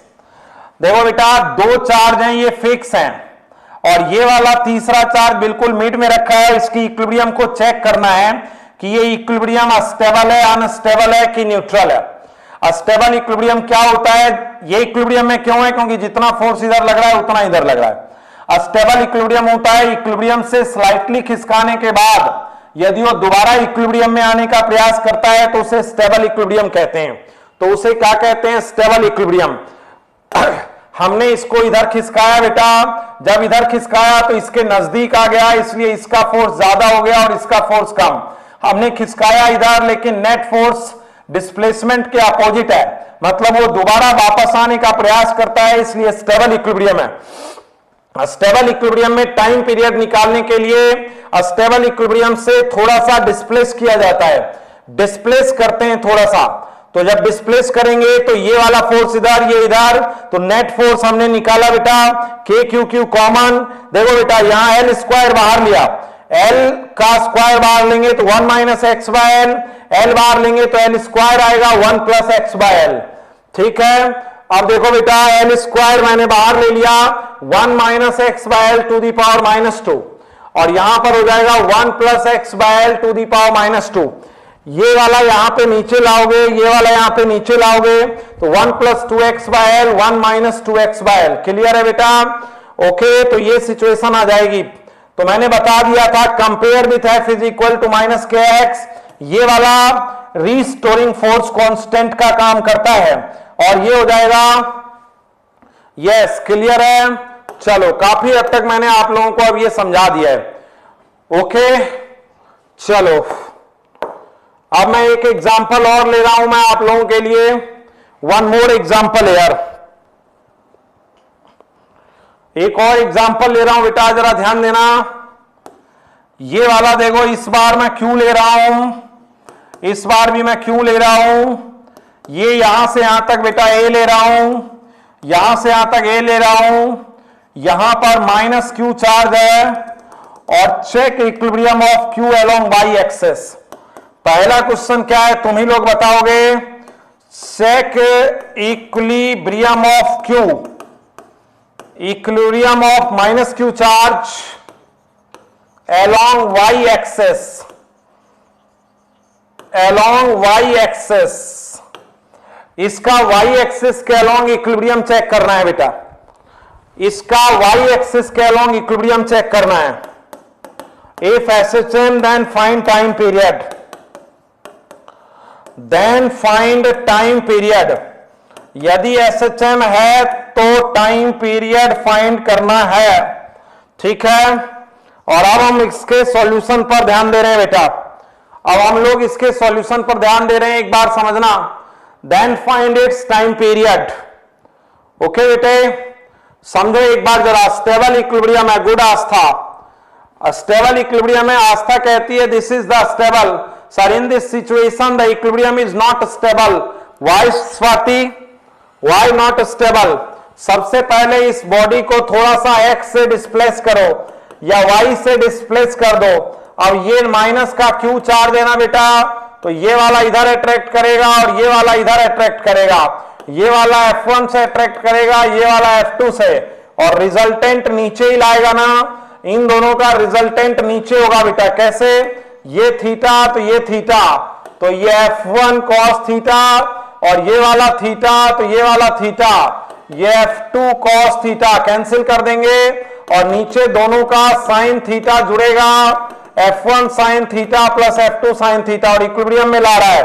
देखो बेटा, दो चार्ज हैं, ये फिक्स हैं, और ये वाला तीसरा चार्ज बिल्कुल मिड में रखा है। इसकी इक्विलिब्रियम को चेक करना है कि ये इक्विलिब्रियम स्टेबल है, अनस्टेबल है कि न्यूट्रल है। अस्टेबल इक्विलिब्रियम क्या होता है? ये इक्विलिब्रियम में क्यों है? क्योंकि जितना फोर्स इधर लग रहा है उतना इधर लग रहा है। अस्टेबल इक्विलिब्रियम होता है इक्विलिब्रियम से स्लाइटली खिसकाने के बाद यदि वो दोबारा इक्विलिब्रियम में आने का प्रयास करता है तो उसे स्टेबल इक्विलिब्रियम कहते हैं। तो उसे क्या कहते हैं? Stable equilibrium. हमने इसको इधर खिसकाया बेटा, जब इधर खिसकाया तो इसके नजदीक आ गया, इसलिए इसका फोर्स ज्यादा हो गया और इसका फोर्स कम। हमने खिसकाया इधर, लेकिन नेट फोर्स डिस्प्लेसमेंट के अपोजिट है, मतलब वो दोबारा वापस आने का प्रयास करता है, इसलिए स्टेबल इक्विलिब्रियम है। स्टेबल इक्विलिब्रियम में टाइम पीरियड निकालने के लिए स्टेबल इक्विलिब्रियम से थोड़ा सा डिस्प्लेस किया जाता है, डिस्प्लेस करते हैं थोड़ा सा। तो जब डिस्प्लेस करेंगे तो ये वाला फोर्स इधर, ये इधर, तो नेट फोर्स हमने निकाला बेटा के क्यू क्यू कॉमन। देखो बेटा, यहां एल स्क्वायर बाहर लिया, एल का स्क्वायर बाहर लेंगे तो 1 minus x by L, L बाहर लेंगे तो एल स्क्वायर आएगा 1 प्लस एक्स बाय एल। ठीक है, अब देखो बेटा, एल स्क्वायर मैंने बाहर ले लिया, 1 minus x by L to the power -2, और यहां पर हो जाएगा 1 plus x by L to the power -2। ये वाला यहां पे नीचे लाओगे, ये वाला यहां पे नीचे लाओगे तो 1 plus 2x by L, 1 minus 2x by L. Clear है बेटा? ओके, तो ये सिचुएशन आ जाएगी। तो मैंने बता दिया था compare with F is equal to minus k x, ये वाला रीस्टोरिंग फोर्स कांस्टेंट का काम करता है, और ये हो जाएगा यस। क्लियर है? चलो, काफी हद तक मैंने आप लोगों को अब ये समझा दिया है। ओके, चलो अब मैं एक एग्जांपल और ले रहा हूं मैं आप लोगों के लिए, वन मोर एग्जांपल यार, एक और एग्जांपल ले रहा हूं बेटा, जरा ध्यान देना। ये वाला देखो, इस बार मैं क्यों ले रहा हूं, इस बार भी मैं क्यों ले रहा हूं। ये यहां से यहां तक बेटा ए ले रहा हूं, यहां से यहां तक ए ले रहा हूं, यहां पर माइनस क्यू चार्ज है, और check equilibrium of Q along y axis. पहला क्वेश्चन क्या है तुम ही लोग बताओगे? Check equilibrium of Q, equilibrium of minus Q charge along y axis, along y axis. इसका वाई एक्सिस के अलोंग इक्विलिब्रियम चेक करना है बेटा, इसका वाई एक्सिस के अलोंग इक्विलिब्रियम चेक करना है। If SHM then find time period, then find time period। यदि SHM है तो टाइम पीरियड फाइंड करना है। ठीक है, और अब हम इसके सॉल्यूशन पर ध्यान दे रहे हैं बेटा, अब हम लोग इसके सॉल्यूशन पर ध्यान दे रहे हैं, एक बार समझना। Then find its time period. Okay बेटे, समझो एक बार जरा। स्टेबल इक्विलिब्रियम है, गुड आस्था, स्टेबल इक्विलिब्रियम है, आस्था कहती है this is the stable. sir, in this situation the equilibrium is not stable. Why, Swati? Why not stable? सबसे पहले इस बॉडी को थोड़ा सा x से डिस्प्लेस करो या y से डिस्प्लेस कर दो। अब ये माइनस का Q चार्ज देना बेटा, तो ये वाला इधर अट्रैक्ट करेगा और ये वाला इधर अट्रैक्ट करेगा, ये वाला F1 से अट्रैक्ट करेगा, ये वाला F2 से, और रिजल्टेंट नीचे ही लाएगा ना। इन दोनों का रिजल्टेंट नीचे होगा बेटा। कैसे? ये थीटा तो ये थीटा, तो ये F1 cos थीटा, और ये वाला थीटा तो ये वाला थीटा, ये F2 cos थीटा कैंसिल कर देंगे, और नीचे दोनों का साइन थीटा जुड़ेगा, F1 sine theta plus F2 sine theta, और इक्विलिब्रियम में ला रहा है।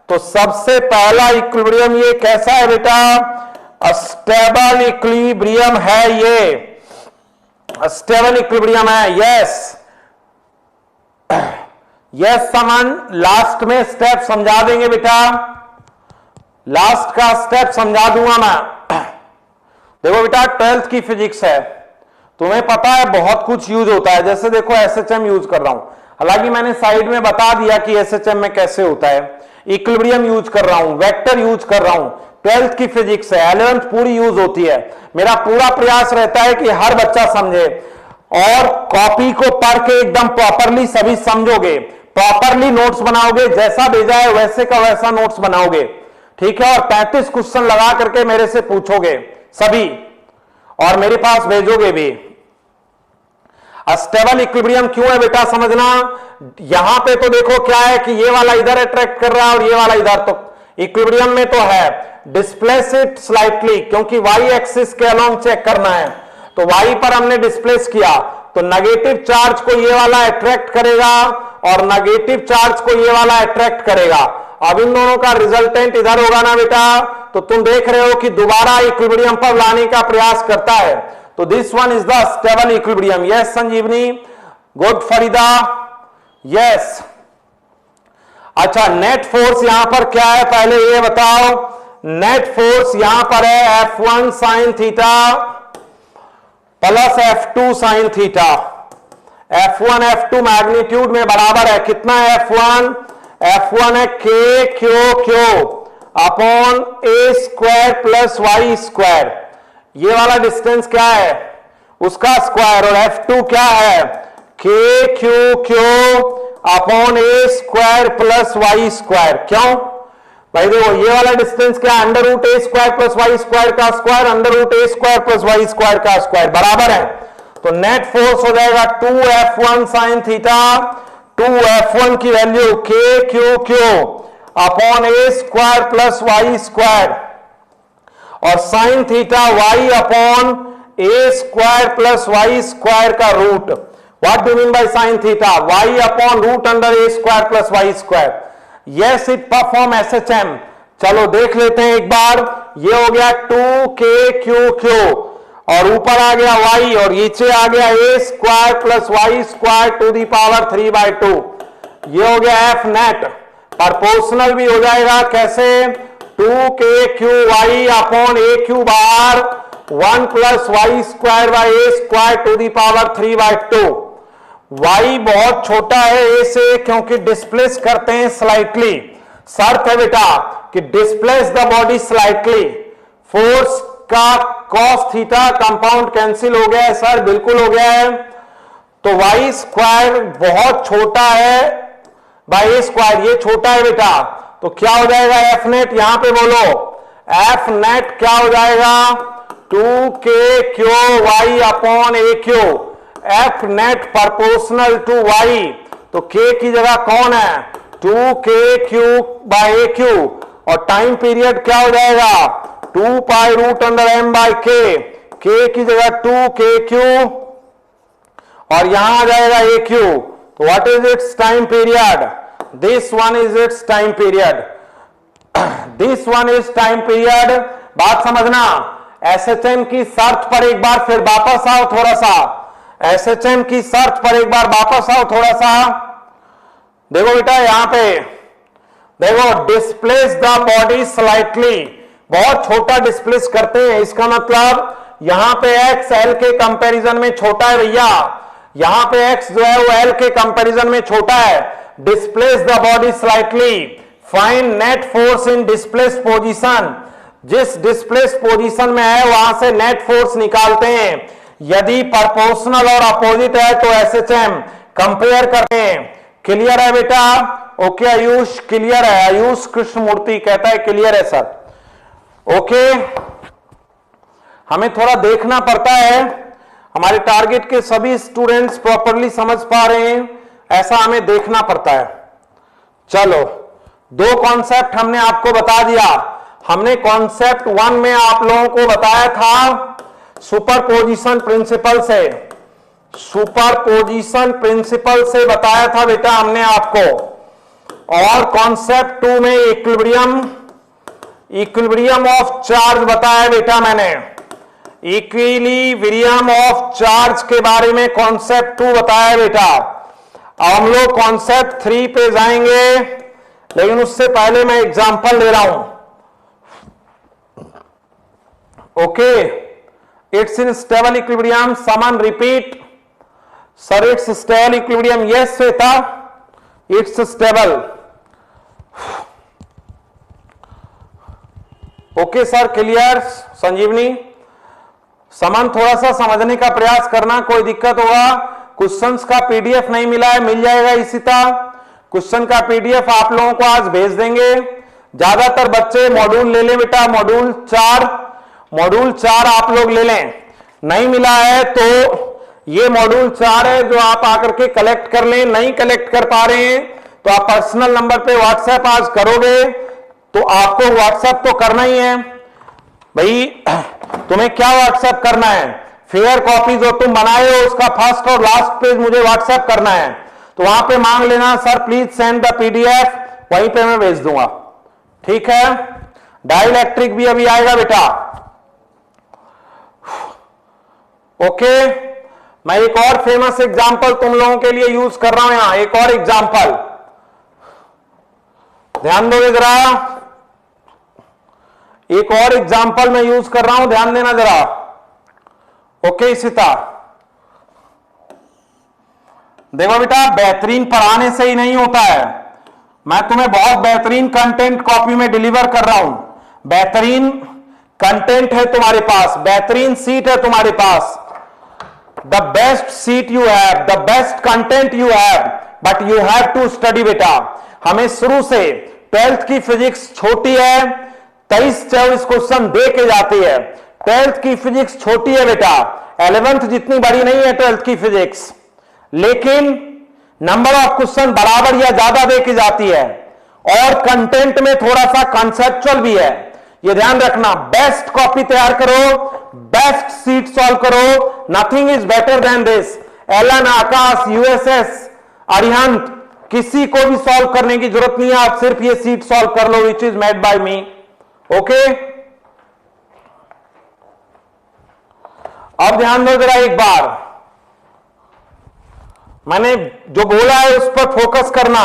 तो सबसे पहला इक्विलिब्रियम ये कैसा है बेटा? स्टेबल इक्विलिब्रियम है, ये स्टेबल इक्विलिब्रियम है। यस यस समन, लास्ट में स्टेप समझा देंगे बेटा, लास्ट का स्टेप समझा दूंगा मैं। देखो बेटा 12th की फिजिक्स है, तुम्हें पता है बहुत कुछ यूज होता है। जैसे देखो एसएचएम यूज कर रहा हूं, हालांकि मैंने साइड में बता दिया कि एसएचएम में कैसे होता है। इक्विलिब्रियम यूज कर रहा हूं, वेक्टर यूज कर रहा हूं, 12th की फिजिक्स है, 11th पूरी यूज होती है। मेरा पूरा प्रयास रहता है कि हर बच्चा समझे, और कॉपी को पढ़ के एकदम प्रॉपरली सभी समझोगे, प्रॉपरली नोट्स बनाओगे, जैसा भेजा है वैसे का वैसा नोट्स बनाओगे, ठीक है। और 35 क्वेश्चन लगा करके मेरे से पूछोगे सभी, और मेरे पास भेजोगे भी। स्टेबल इक्विलिब्रियम क्यों है बेटा समझना। यहां पे तो देखो क्या है कि ये वाला इधर अट्रैक्ट कर रहा है और ये वाला इधर, तो इक्विलिब्रियम में तो है डिस्प्लेस इट स्लाइटली, क्योंकि वाई एक्सिस के अलोंग चेक करना है, तो वाई पर हमने डिस्प्लेस किया, तो नेगेटिव चार्ज को ये वाला अट्रैक्ट करेगा और नेगेटिव चार्ज को ये वाला अट्रैक्ट करेगा। अब इन दोनों का रिजल्टेंट इधर होगा ना बेटा, तो तुम देख रहे हो कि दोबारा इक्विलिब्रियम पर लाने का प्रयास करता है। तो this one is the stable equilibrium. Yes Sanjeevani, good Farida, yes. अच्छा नेट फोर्स यहां पर क्या है पहले ये बताओ। नेट फोर्स यहां पर है F1 sine theta plus F2 sine theta. F1 F2 magnitude में बराबर है, कितना है F1? F1 है K Q upon A square plus Y square. ये वाला डिस्टेंस क्या है? उसका स्क्वायर। और F2 क्या है? K Q upon A square plus Y square. क्यों भाई? देखो ये वाला डिस्टेंस क्या है? Under root A square plus Y square का square, under root A square plus Y square का स्क्वायर बराबर है। तो नेट फोर्स हो जाएगा 2F1 साइन थीटा, 2F1 की value K Q upon A square plus Y स्क्वायर, और sine theta y upon A square plus Y square का root. What do mean by sine theta? y upon root under A square plus Y square. Yes it perform SHM. चलो देख लेते हैं एक बार। ये हो गया 2KQ और ऊपर आ गया y और नीचे आ गया A square plus Y square to the power 3/2। ये हो गया F नेट। प्रोपोर्शनल भी हो जाएगा, कैसे? 2KQy अपॉन AQ बार 1 plus Y square by A square to the power 3/2। y बहुत छोटा है A से, क्योंकि डिस्प्लेस करते हैं स्लाइटली। शर्त है बेटा कि displace the body slightly. Force का cos थीटा कंपाउंड कैंसिल हो गया है सर, बिल्कुल हो गया है। तो वाई स्क्वायर बहुत छोटा है बाई A स्क्वायर, ये छोटा है बेटा, तो क्या हो जाएगा F नेट? यहां पे बोलो F नेट क्या हो जाएगा? 2KQy upon AQ। F net proportional to y, तो K की जगह कौन है? 2KQ बाई AQ, और टाइम पीरियड क्या हो जाएगा? 2 pi root under m by K। K की जगह 2KQ और यहां आ जाएगा AQ। तो what is it's time period? This one is it's time period. This one is time period. बात समझना। एसएचएम की शर्त पर एक बार फिर वापस आओ थोड़ा सा। एसएचएम की शर्त पर एक बार वापस आओ थोड़ा सा। देखो बेटा यहां पे देखो, डिस्प्लेस द बॉडी स्लाइटली, बहुत छोटा डिस्प्लेस करते हैं। इसका मतलब यहां पे x l के कंपैरिजन में छोटा है भैया, यहां पे x जो है वो l के कंपैरिजन में छोटा है। Displace the body slightly, find net force in displace position, जिस डिस्प्लेस पोजीशन में है वहां से नेट फोर्स निकालते हैं, यदि प्रोपोर्शनल और अपोजिट है तो एसएचएम कंपेयर करते हैं। क्लियर है बेटा? ओके आयुष, क्लियर है? आयुष कृष्णमूर्ति कहता है क्लियर है सर। ओके, हमें थोड़ा देखना पड़ता है, हमारे टारगेट के सभी स्टूडेंट्स प्रॉपरली समझ पा रहे हैं, ऐसा हमें देखना पड़ता है। चलो, दो कॉन्सेप्ट हमने आपको बता दिया। हमने कॉन्सेप्ट 1 में आप लोगों को बताया था सुपरपोजिशन प्रिंसिपल से, सुपरपोजिशन प्रिंसिपल से बताया था बेटा हमने आपको। और कॉन्सेप्ट 2 में इक्विलिब्रियम, इक्विलिब्रियम ऑफ चार्ज बताया बेटा मैंने, इक्विलिब्रियम ऑफ चार्ज के बारे में कॉन्सेप्ट 2 बताया बेटा। अब हम लोग कॉन्सेप्ट 3 पे जाएंगे, लेकिन उससे पहले मैं एग्जांपल ले रहा हूं। Okay, it's in stable equilibrium, Saman repeat. Sir it's stable equilibrium, yes Shweta it's stable. Okay sir, clear? Sanjivani, Saman थोड़ा सा समझने का प्रयास करना, कोई दिक्कत होगा। क्वेश्चंस का पीडीएफ नहीं मिला है, मिल जाएगा इसीता। क्वेश्चन का पीडीएफ आप लोगों को आज भेज देंगे। ज्यादातर बच्चे मॉड्यूल ले लें बेटा, मॉड्यूल 4 आप लोग ले लें। नहीं मिला है तो ये मॉड्यूल 4 है जो आप आकर के कलेक्ट कर लें। नहीं कलेक्ट कर पा रहे हैं तो आप पर्सनल नंबर पे व्हाट्सएप आज करोगे, तो आपको व्हाट्सएप तो करना ही है भाई। तुम्हें क्या व्हाट्सएप करना है? फेयर कॉपी जो तुम बनाए हो उसका फर्स्ट और लास्ट पेज मुझे व्हाट्सएप करना है, तो वहां पे मांग लेना sir please send the PDF, वहीं पे मैं भेज दूंगा। ठीक है? डाइलेक्ट्रिक भी अभी आएगा बेटा। ओके, मैं एक और फेमस एग्जांपल तुम लोगों के लिए यूज कर रहा हूं यहां, एक और एग्जांपल ध्यान दोगे जरा। एक और एग्जांपल मैं यूज कर रहा हूं, ध्यान देना जरा। ओके सीता, देखो बेटा, बेहतरीन पढ़ाने से ही नहीं होता है। मैं तुम्हें बहुत बेहतरीन कंटेंट कॉपी में डिलीवर कर रहा हूं। बेहतरीन कंटेंट है तुम्हारे पास, बेहतरीन सीट है तुम्हारे पास। The best sheet you have, the best content you have, but you have to study बेटा। हमें शुरू से 12th की फिजिक्स छोटी है, 23-24 क्वेश्चन दे के जाती है। 12th की फिजिक्स छोटी है बेटा, 11th जितनी बड़ी नहीं है 12th की फिजिक्स, लेकिन नंबर ऑफ क्वेश्चन बराबर या ज्यादा दे के जाती है, और कंटेंट में थोड़ा सा कॉन्सेप्चुअल भी है। ये ध्यान रखना, बेस्ट कॉपी तैयार करो, बेस्ट सीट सॉल्व करो, nothing is better than this. Allen, Aakash, USS, Arihant, किसी को भी सॉल्व करने की जरूरत नहीं है, आप सिर्फ ये सीट सॉल्व कर लो which is made by me. Okay, अब ध्यान दो जरा एक बार, मैंने जो बोला है उस पर फोकस करना।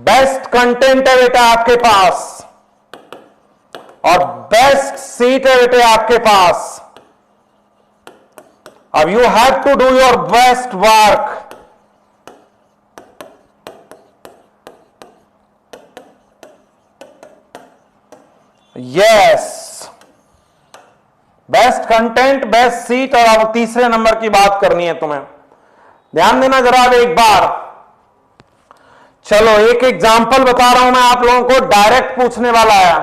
बेस्ट कंटेंट है बेटा आपके पास, और बेस्ट सीट है बेटे आपके पास। अब you have to do your best work. Yes, best content, best sheet, और अब तीसरे नंबर की बात करनी है तुम्हें। ध्यान देना जरा अब एक बार। चलो, एक एग्जांपल बता रहा हूं मैं आप लोगों को, डायरेक्ट पूछने वाला है।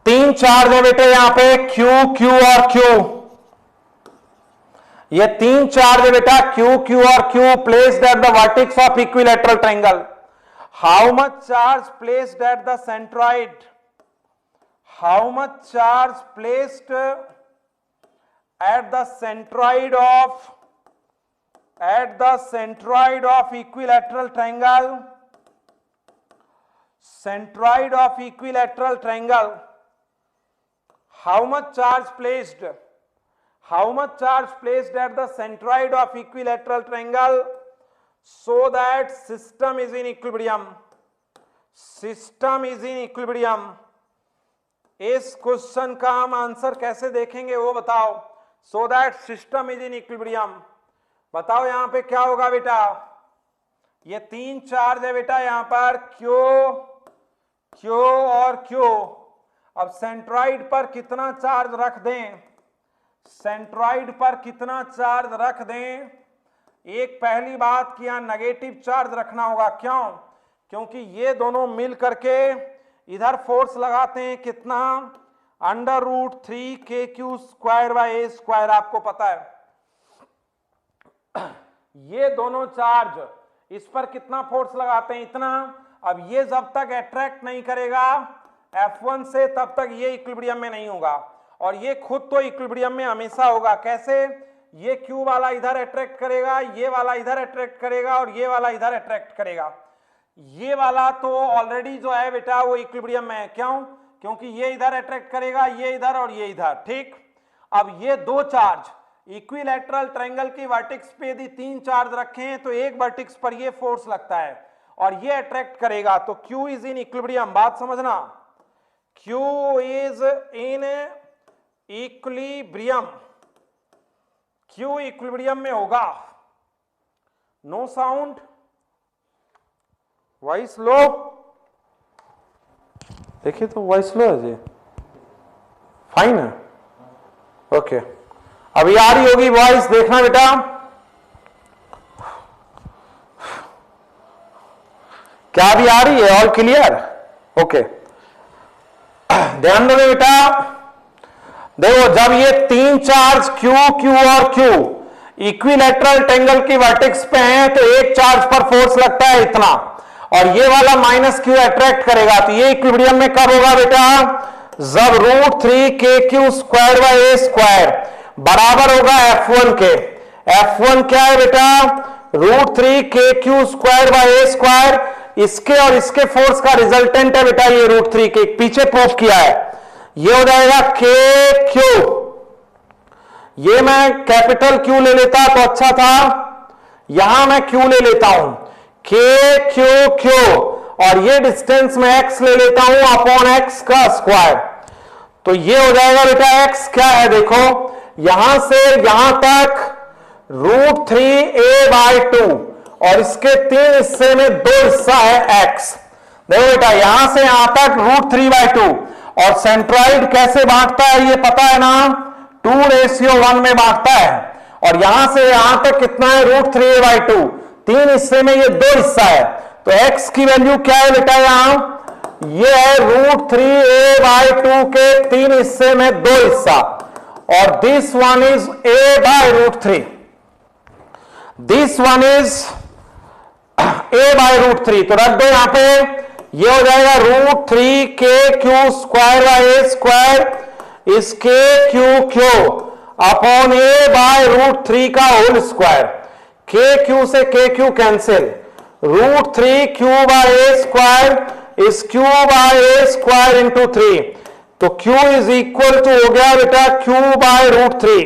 3 चार्ज है बेटे यहां पे, Q, Q और Q। ये 3 चार्ज है बेटा, Q, Q और Q, placed at the vertex of equilateral triangle. How much charge placed at the centroid? How much charge placed at the centroid of equilateral triangle, centroid of equilateral triangle, how much charge placed at the centroid of equilateral triangle so that system is in equilibrium? इस question का हम answer कैसे देखेंगे वो बताओ। So that system is in equilibrium. बताओ यहां पे क्या होगा बेटा, ये 3 चार्ज है बेटा यहां पर, क्यू क्यू और क्यू। अब सेंट्रॉइड पर कितना चार्ज रख दें, सेंट्रॉइड पर कितना चार्ज रख दें। एक पहली बात कि यहां नेगेटिव चार्ज रखना होगा, क्यों, क्योंकि ये दोनों मिल करके इधर फोर्स लगाते हैं कितना, √3kq² आपको पता है। ये दोनों चार्ज इस पर कितना फोर्स लगाते हैं, इतना। अब ये जब तक अट्रैक्ट नहीं करेगा F1 से तब तक ये इक्विलिब्रियम में नहीं होगा, और ये खुद तो इक्विलिब्रियम में हमेशा होगा। कैसे, ये Q वाला इधर अट्रैक्ट करेगा, ये वाला इधर अट्रैक्ट करेगा, और ये वाला इधर अट्रैक्ट करेगा। ये वाला तो ऑलरेडी जो है बेटा वो इक्विलिब्रियम में है, क्यों, क्योंकि ये इधर अट्रैक्ट करेगा, ये इधर और ये इधर, ठीक। अब ये दो चार्ज इक्विलैटरल ट्रायंगल की वर्टेक्स पे यदि 3 चार्ज रखे हैं तो एक वर्टेक्स पर ये फोर्स लगता है और ये अट्रैक्ट करेगा, तो Q इज इन इक्विलिब्रियम। बात समझना, Q is in equilibrium, Q equilibrium में होगा। नो साउंड, वॉइस लो, देखिए तो वॉइस लो है जी, फाइन है, ओके। अभी आ रही होगी वॉइस, देखना बेटा। क्या भी आ रही है, ऑल क्लियर, ओके। ध्यान दो बेटा, देखो जब ये 3 चार्ज Q Q और Q इक्विलैटरल ट्रायंगल की वर्टेक्स पे हैं तो एक चार्ज पर फोर्स लगता है इतना, और ये वाला -Q अट्रैक्ट करेगा, तो ये इक्विलिब्रियम में कब होगा बेटा, जब √3kq² बराबर होगा F1 के। F1 क्या है बेटा, √3kq²/a², इसके और इसके फोर्स का रिजल्टेंट है बेटा ये √3 के, पीछे प्रूफ किया है। ये हो जाएगा kq, ये मैं कैपिटल Q ले लेता तो अच्छा था, यहां मैं Q ले लेता हूं, kq, और ये डिस्टेंस में x ले लेता हूं अपॉन x का स्क्वायर, तो ये हो जाएगा बेटा x क्या है, देखो यहां से यहां तक √3a/2, और इसके 3 हिस्से में 2 हिस्सा है x। देखो बेटा यहां से यहां तक √3/2, और सेंट्रॉइड कैसे बांटता है ये पता है ना, 2:1 में बांटता है, और यहां से यहां तक कितना है, √3a/2, 3 हिस्से में ये 2 हिस्सा है, तो x की वैल्यू क्या है बेटा, यहां ये है √3a/2 के 3 हिस्से में 2 हिस्सा, और this one is a/√3, this one is a/√3, तो रख दो यहां पे, ये हो जाएगा √3kq²/a² इस kq अपॉन a/√3 का होल स्क्वायर, kq से kq कैंसिल, √3q/a² इस q/a² इंटू 3, तो q इज इक्वल टू हो गया बेटा q/√3।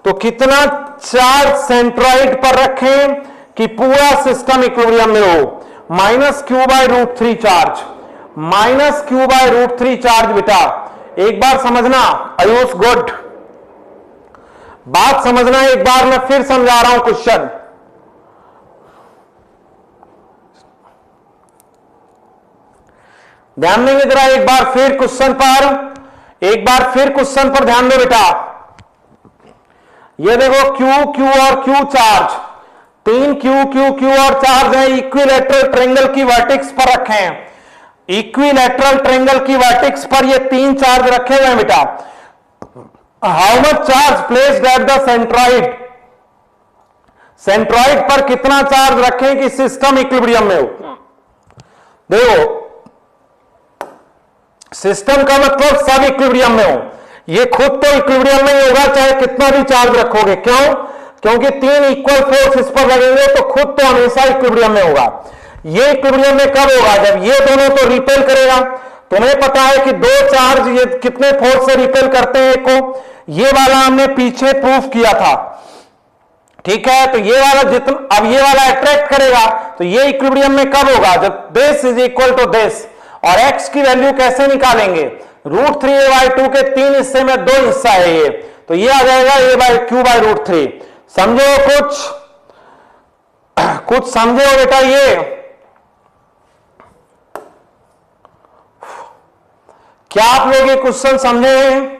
तो कितना चार्ज सेंट्रॉइड पर रखें कि पूरा सिस्टम इक्विलिब्रियम में हो, -q/√3 चार्ज, -q/√3 चार्ज बेटा। एक बार समझना, आयुष गुड, बात समझना, एक बार मैं फिर समझा रहा हूं क्वेश्चन। ध्यान देंगे जरा एक बार फिर क्वेश्चन पर, एक बार फिर क्वेश्चन पर ध्यान दो बेटा। ये देखो Q Q और Q charge, 3 Q Q Q और चार्ज है, इक्विलैटरल ट्रायंगल की वर्टेक्स पर रखे हैं, इक्विलैटरल ट्रायंगल की वर्टेक्स पर ये 3 चार्ज रखे हुए हैं बेटा। How much charge placed at the centroid, centroid पर कितना चार्ज रखें कि सिस्टम इक्विलिब्रियम में हो। देखो सिस्टम का मतलब सब इक्विलिब्रियम में हो, ये खुद तो इक्विलिब्रियम में ही होगा चाहे कितना भी चार्ज रखोगे, क्यों, क्योंकि 3 इक्वल फोर्स इस पर लगेंगे तो खुद तो हमेशा इक्विलिब्रियम में होगा। ये इक्विलिब्रियम में कब होगा, जब ये दोनों तो रिपेल करेगा। तुम्हें पता है कि 2 चार्ज ये कितने फोर्स से रिपेल करते हैं एक को, ये वाला हमने पीछे प्रूफ किया था, ठीक है। तो ये वाला जितना, अब ये वाला अट्रैक्ट करेगा तो ये इक्विलिब्रियम में कब होगा, जब this is equal to this. और x की वैल्यू कैसे निकालेंगे, √3a/2 के 3 हिस्से में 2 हिस्सा है ये, तो ये आ जाएगा a/q/√3। समझो कुछ, कुछ समझे हो बेटा? ये क्या आप लोग ये क्वेश्चन समझे?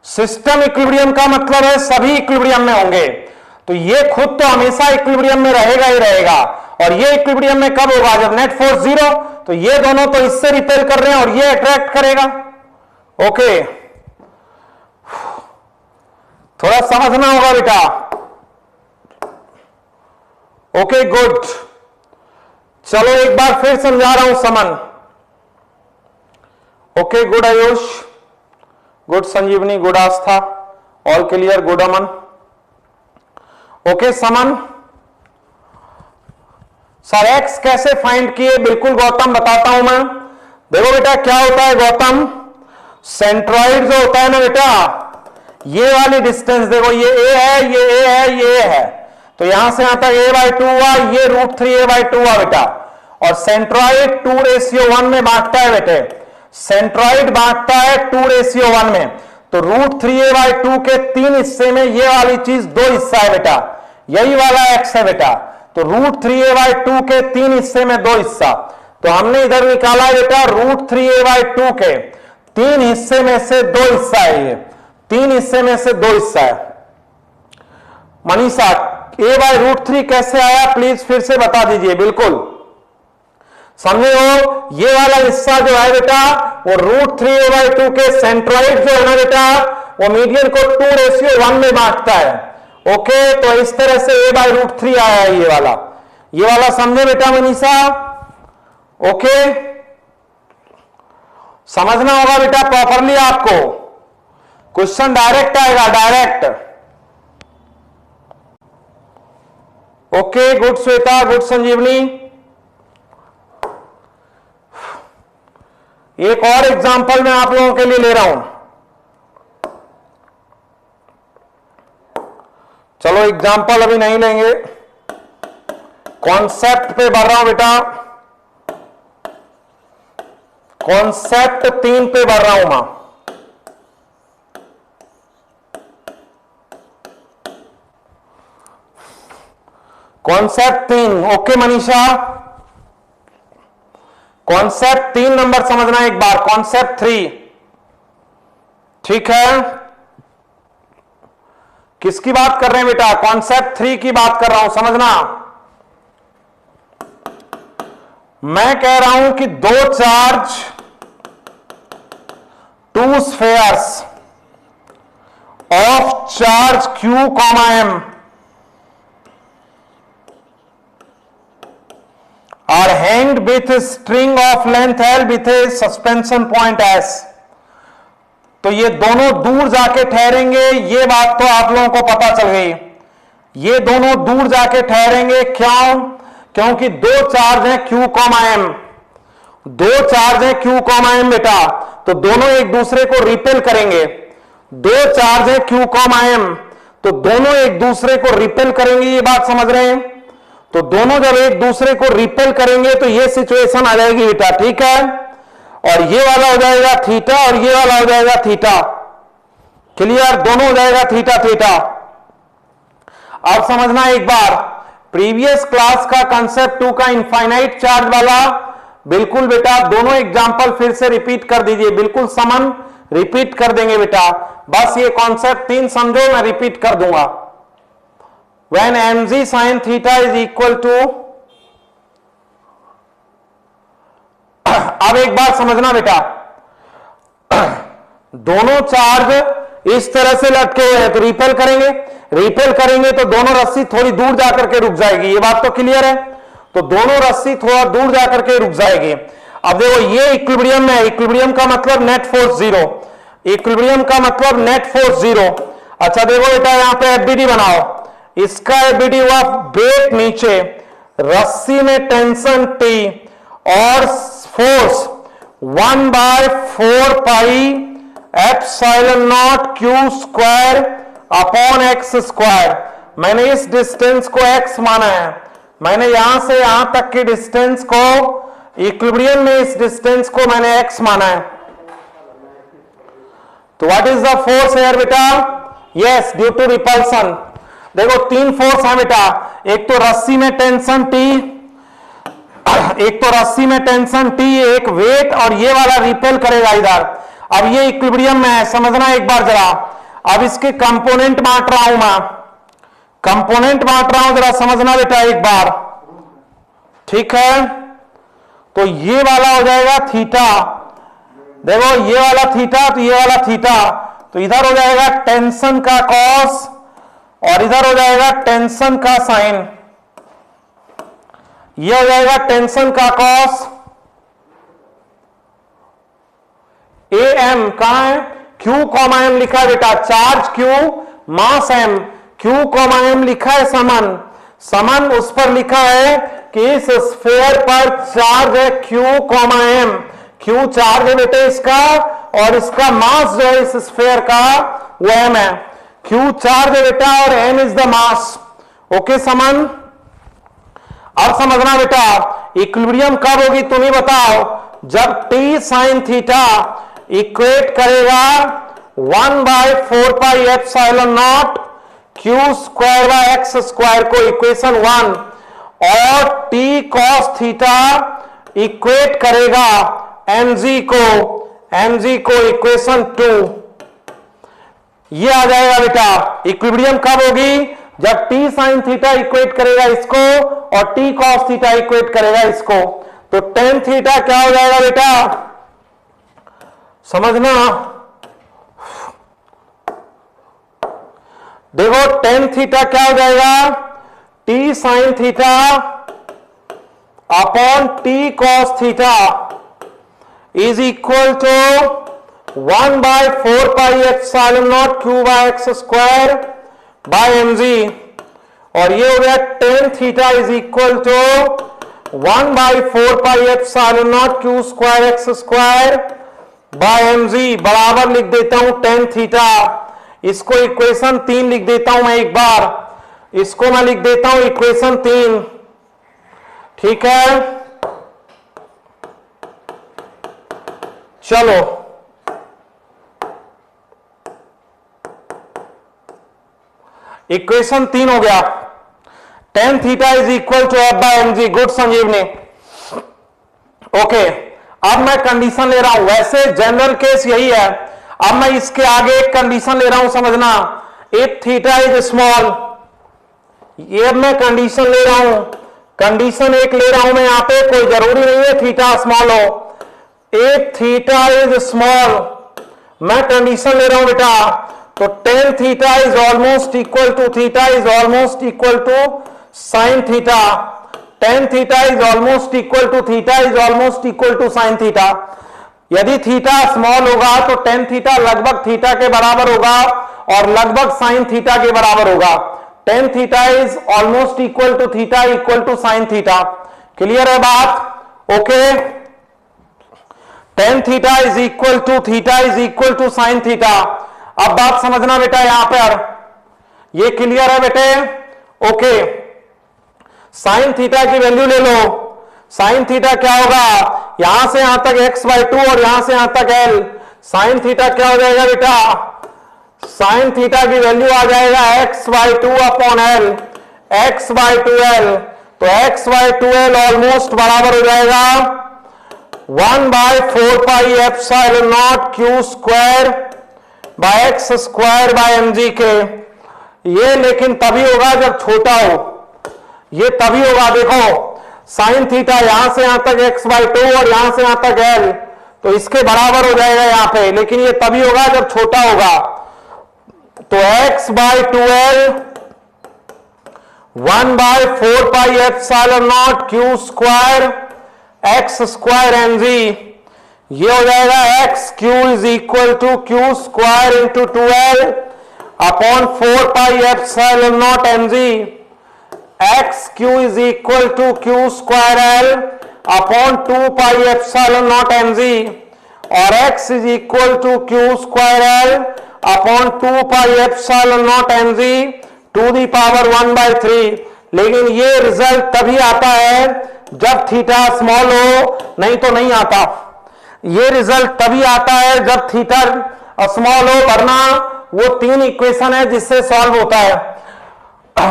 सिस्टम इक्विलिब्रियम का मतलब है सभी इक्विलिब्रियम में होंगे, तो ये खुद तो हमेशा इक्विलिब्रियम में रहेगा ही रहेगा, और ये इक्विलिब्रियम में कब होगा? जब नेट फोर्स जीरो, तो ये दोनों तो इससे रिपेल कर रहे हैं और ये अट्रैक्ट करेगा। ओके, थोड़ा समझना होगा बेटा। ओके गुड, चलो एक बार फिर समझा रहा हूं समन। ओके गुड आयुष, गुड संजीवनी, गुड आस्था, ऑल क्लियर, गुड अमन। ओके समन, सर एक्स कैसे फाइंड किए? बिल्कुल गौतम, बताता हूं मैं। देखो बेटा क्या होता है गौतम, सेंट्रॉइड जो होता है ना बेटा, ये वाली डिस्टेंस देखो, ये ए है, ये ए है, ये ए है, तो यहां से यहां तक a/2 हुआ, ये √3a/2 हुआ बेटा। और सेंट्रॉइड 2:1 में बांटता है बेटे, सेंट्रॉइड बांटता है 2:1 में, तो √3a/2 के 3 हिस्से में ये वाली चीज 2 हिस्सा है बेटा, यही वाला x है बेटा, तो √3a/2 के 3 हिस्से में 2 हिस्सा, तो हमने इधर निकाला है बेटा √3a/2 के 3 हिस्से में से 2 हिस्सा है, ये 3 हिस्से में से 2 हिस्सा है। मनीषा a/√3 कैसे आया, प्लीज फिर से बता दीजिए। बिल्कुल समझे हो, ये वाला हिस्सा जो है बेटा वो √3a/2 के सेंट्रॉइड जो है ना बेटा, वो मीडियन को 2:1 में बांटता है। ओके, तो इस तरह से a/√3 आया है ये वाला समझे बेटा मनीषा? ओके, समझना होगा बेटा प्रॉपरली आपको, क्वेश्चन डायरेक्ट आएगा, direct. Okay good Shweta, good Sanjivani. एक और एग्जांपल मैं आप लोगों के लिए ले रहा हूं, चलो एग्जांपल अभी नहीं लेंगे, कॉन्सेप्ट पे बढ़ रहा हूं बेटा, कॉन्सेप्ट 3 पे बढ़ रहा हूं मैं। Concept 3, okay Manisha, concept 3 number समझना एक बार, कॉन्सेप्ट 3 ठीक है। किसकी बात कर रहे हैं बेटा? कॉन्सेप्ट 3 की बात कर रहा हूं, समझना। मैं कह रहा हूं कि 2 charge 2 spheres of charge Q, M are hanged with a string of length L with a suspension point S। तो ये दोनों दूर जाके ठहरेंगे, ये बात तो आप लोगों को पता चल गई, ये दोनों दूर जाके ठहरेंगे। क्यों? क्योंकि 2 चार्ज हैं Q, M, 2 चार्ज हैं Q, M बेटा, तो दोनों एक दूसरे को रिपेल करेंगे। 2 चार्ज है Q, M, तो दोनों एक दूसरे को रिपेल करेंगे, ये बात समझ रहे हैं? तो दोनों जब एक दूसरे को रिपेल करेंगे तो ये सिचुएशन आ जाएगी बेटा, ठीक है। और ये वाला हो जाएगा थीटा और ये वाला हो जाएगा थीटा, क्लियर? दोनों हो जाएगा थीटा थीटा। अब समझना एक बार, प्रीवियस क्लास का कंसेप्ट 2 का इनफाइनाइट चार्ज वाला, बिल्कुल बेटा दोनों एग्जांपल फिर से रिपीट कर दीजिए, बिल्कुल समन रिपीट कर देंगे बेटा, बस ये कॉन्सेप्ट 3 समझो, मैं रिपीट कर दूंगा। When mg sin theta is equal to, अब एक बात समझना बेटा, दोनों चार्ज इस तरह से लटके हुए हैं, तो रिपेल करेंगे, रिपेल करेंगे तो दोनों रस्सी थोड़ी दूर जाकर के रुक जाएगी, ये बात तो क्लियर है। तो दोनों रस्सी थोड़ा दूर जाकर के रुक जाएगी। अब देखो ये इक्विलिब्रियम में है, इक्विलिब्रियम का मतलब नेट फोर्स जीरो, इक्विलिब्रियम का मतलब नेट फोर्स जीरो। अच्छा देखो बेटा यहां पे एफबीडी बनाओ, इसका एफबीडी हुआ वेट नीचे, रस्सी में टेंशन T और force 1/4 pi epsilon not Q² upon x²। मैंने इस डिस्टेंस को x माना है, मैंने यहां से यहां तक की डिस्टेंस को, इक्विलिब्रियम में इस डिस्टेंस को मैंने x माना है। तो what is the force here बेटा? Yes, due to repulsion. देखो 3 फोर्स है बेटा, एक तो रस्सी में टेंशन T, एक तो रस्सी में टेंशन T, एक वेट, और ये वाला रिपेल करेगा इधर। अब ये इक्विलिब्रियम में है, समझना एक बार जरा। अब इसके कंपोनेंट बांट रहा हूं मैं, कंपोनेंट बांट रहा हूं, जरा समझना बेटा एक बार, ठीक है। तो ये वाला हो जाएगा थीटा, देखो ये वाला थीटा, तो ये वाला थीटा, तो इधर हो जाएगा टेंशन का कॉस और इधर हो जाएगा टेंशन का साइन। ये हो जाएगा टेंशन का कॉस, ए एम कहां है, क्यू कॉमा एम लिखा है बेटा, चार्ज क्यू मास एम, क्यू कॉमा एम लिखा है समन, समन उस पर लिखा है कि इस स्फीयर पर चार्ज है Q comma M, Q charge है बेटे इसका, और इसका मास जो है इस स्फीयर का वो एम है, क्यू चार्ज है बेटा और M is the mass. Okay Saman, अब समझना बेटा इक्विलिब्रियम कब होगी तुम ही बताओ, जब टी साइन थीटा इक्वेट करेगा 1/4πε0 Q square by x square को, इक्वेशन 1, और टी कॉस थीटा इक्वेट करेगा mg को इक्वेशन 2। ये आ जाएगा बेटा इक्विलिब्रियम कब होगी, जब टी साइन थीटा इक्वेट करेगा इसको और टी कॉस थीटा इक्वेट करेगा इसको। तो टेन थीटा क्या हो जाएगा बेटा, समझना, देखो टेन थीटा क्या हो जाएगा, T sine theta upon T cos theta is equal to 1/4πε0 Q by x square by mg, और ये हो गया tan theta is equal to 1/4πε0 Q square x square by mg, बराबर लिख देता हूं टेन थीटा, इसको इक्वेशन 3 लिख देता हूं मैं एक बार, इसको मैं लिख देता हूं इक्वेशन 3, ठीक है। चलो इक्वेशन 3 हो गया, tan theta is equal to F by M G, good Sanjeevani. Okay, अब मैं कंडीशन ले रहा हूं, वैसे जनरल केस यही है, अब मैं इसके आगे एक कंडीशन ले रहा हूं, समझना, इफ थीटा इज स्मॉल, ये मैं कंडीशन ले रहा हूं, कंडीशन एक ले रहा हूं मैं यहां पे, कोई जरूरी नहीं है थीटा स्मॉल हो, इफ थीटा इज स्मॉल, मैं कंडीशन ले रहा हूं बेटा, तो tan theta is almost equal to, theta is almost equal to sine theta, tan theta is almost equal to, theta is almost equal to sine theta. यदि theta small होगा तो tan theta लगभग theta के बराबर होगा और लगभग sine theta के बराबर होगा, tan theta is almost equal to theta equal to sine theta. Clear है बात? Okay, tan theta is equal to, theta is equal to sine theta. अब बात समझना बेटा, यहां पर ये क्लियर है बेटे? ओके, साइन थीटा की वैल्यू ले लो, साइन थीटा क्या होगा, यहां से यहां तक x/2 और यहां से यहां तक l, साइन थीटा क्या हो जाएगा बेटा, साइन थीटा की वैल्यू आ जाएगा x/2 अपॉन l, x/2l, तो x/2l ऑलमोस्ट बराबर हो जाएगा 1/4πε0 Q square by x square by mg के। ये लेकिन तभी होगा जब छोटा हो, ये तभी होगा, देखो साइन थीटा यहां से यहां तक x/2 और यहां से यहां तक l, तो इसके बराबर हो जाएगा यहां पे, लेकिन ये तभी होगा जब छोटा होगा। तो x/2l 1/4πε0 Q square x square mg, ये हो जाएगा x Q is equal to Q square into 2l upon 4πε0 mg, x Q is equal to Q square l upon 2πε0 mg, और x is equal to Q square l upon 2πε0 mg to the power 1/3। लेकिन ये result तभी आता है जब theta small हो, नहीं तो नहीं आता। ये रिजल्ट तभी आता है जब थीटा स्मॉल हो, वरना वो तीन इक्वेशन है जिससे सॉल्व होता है।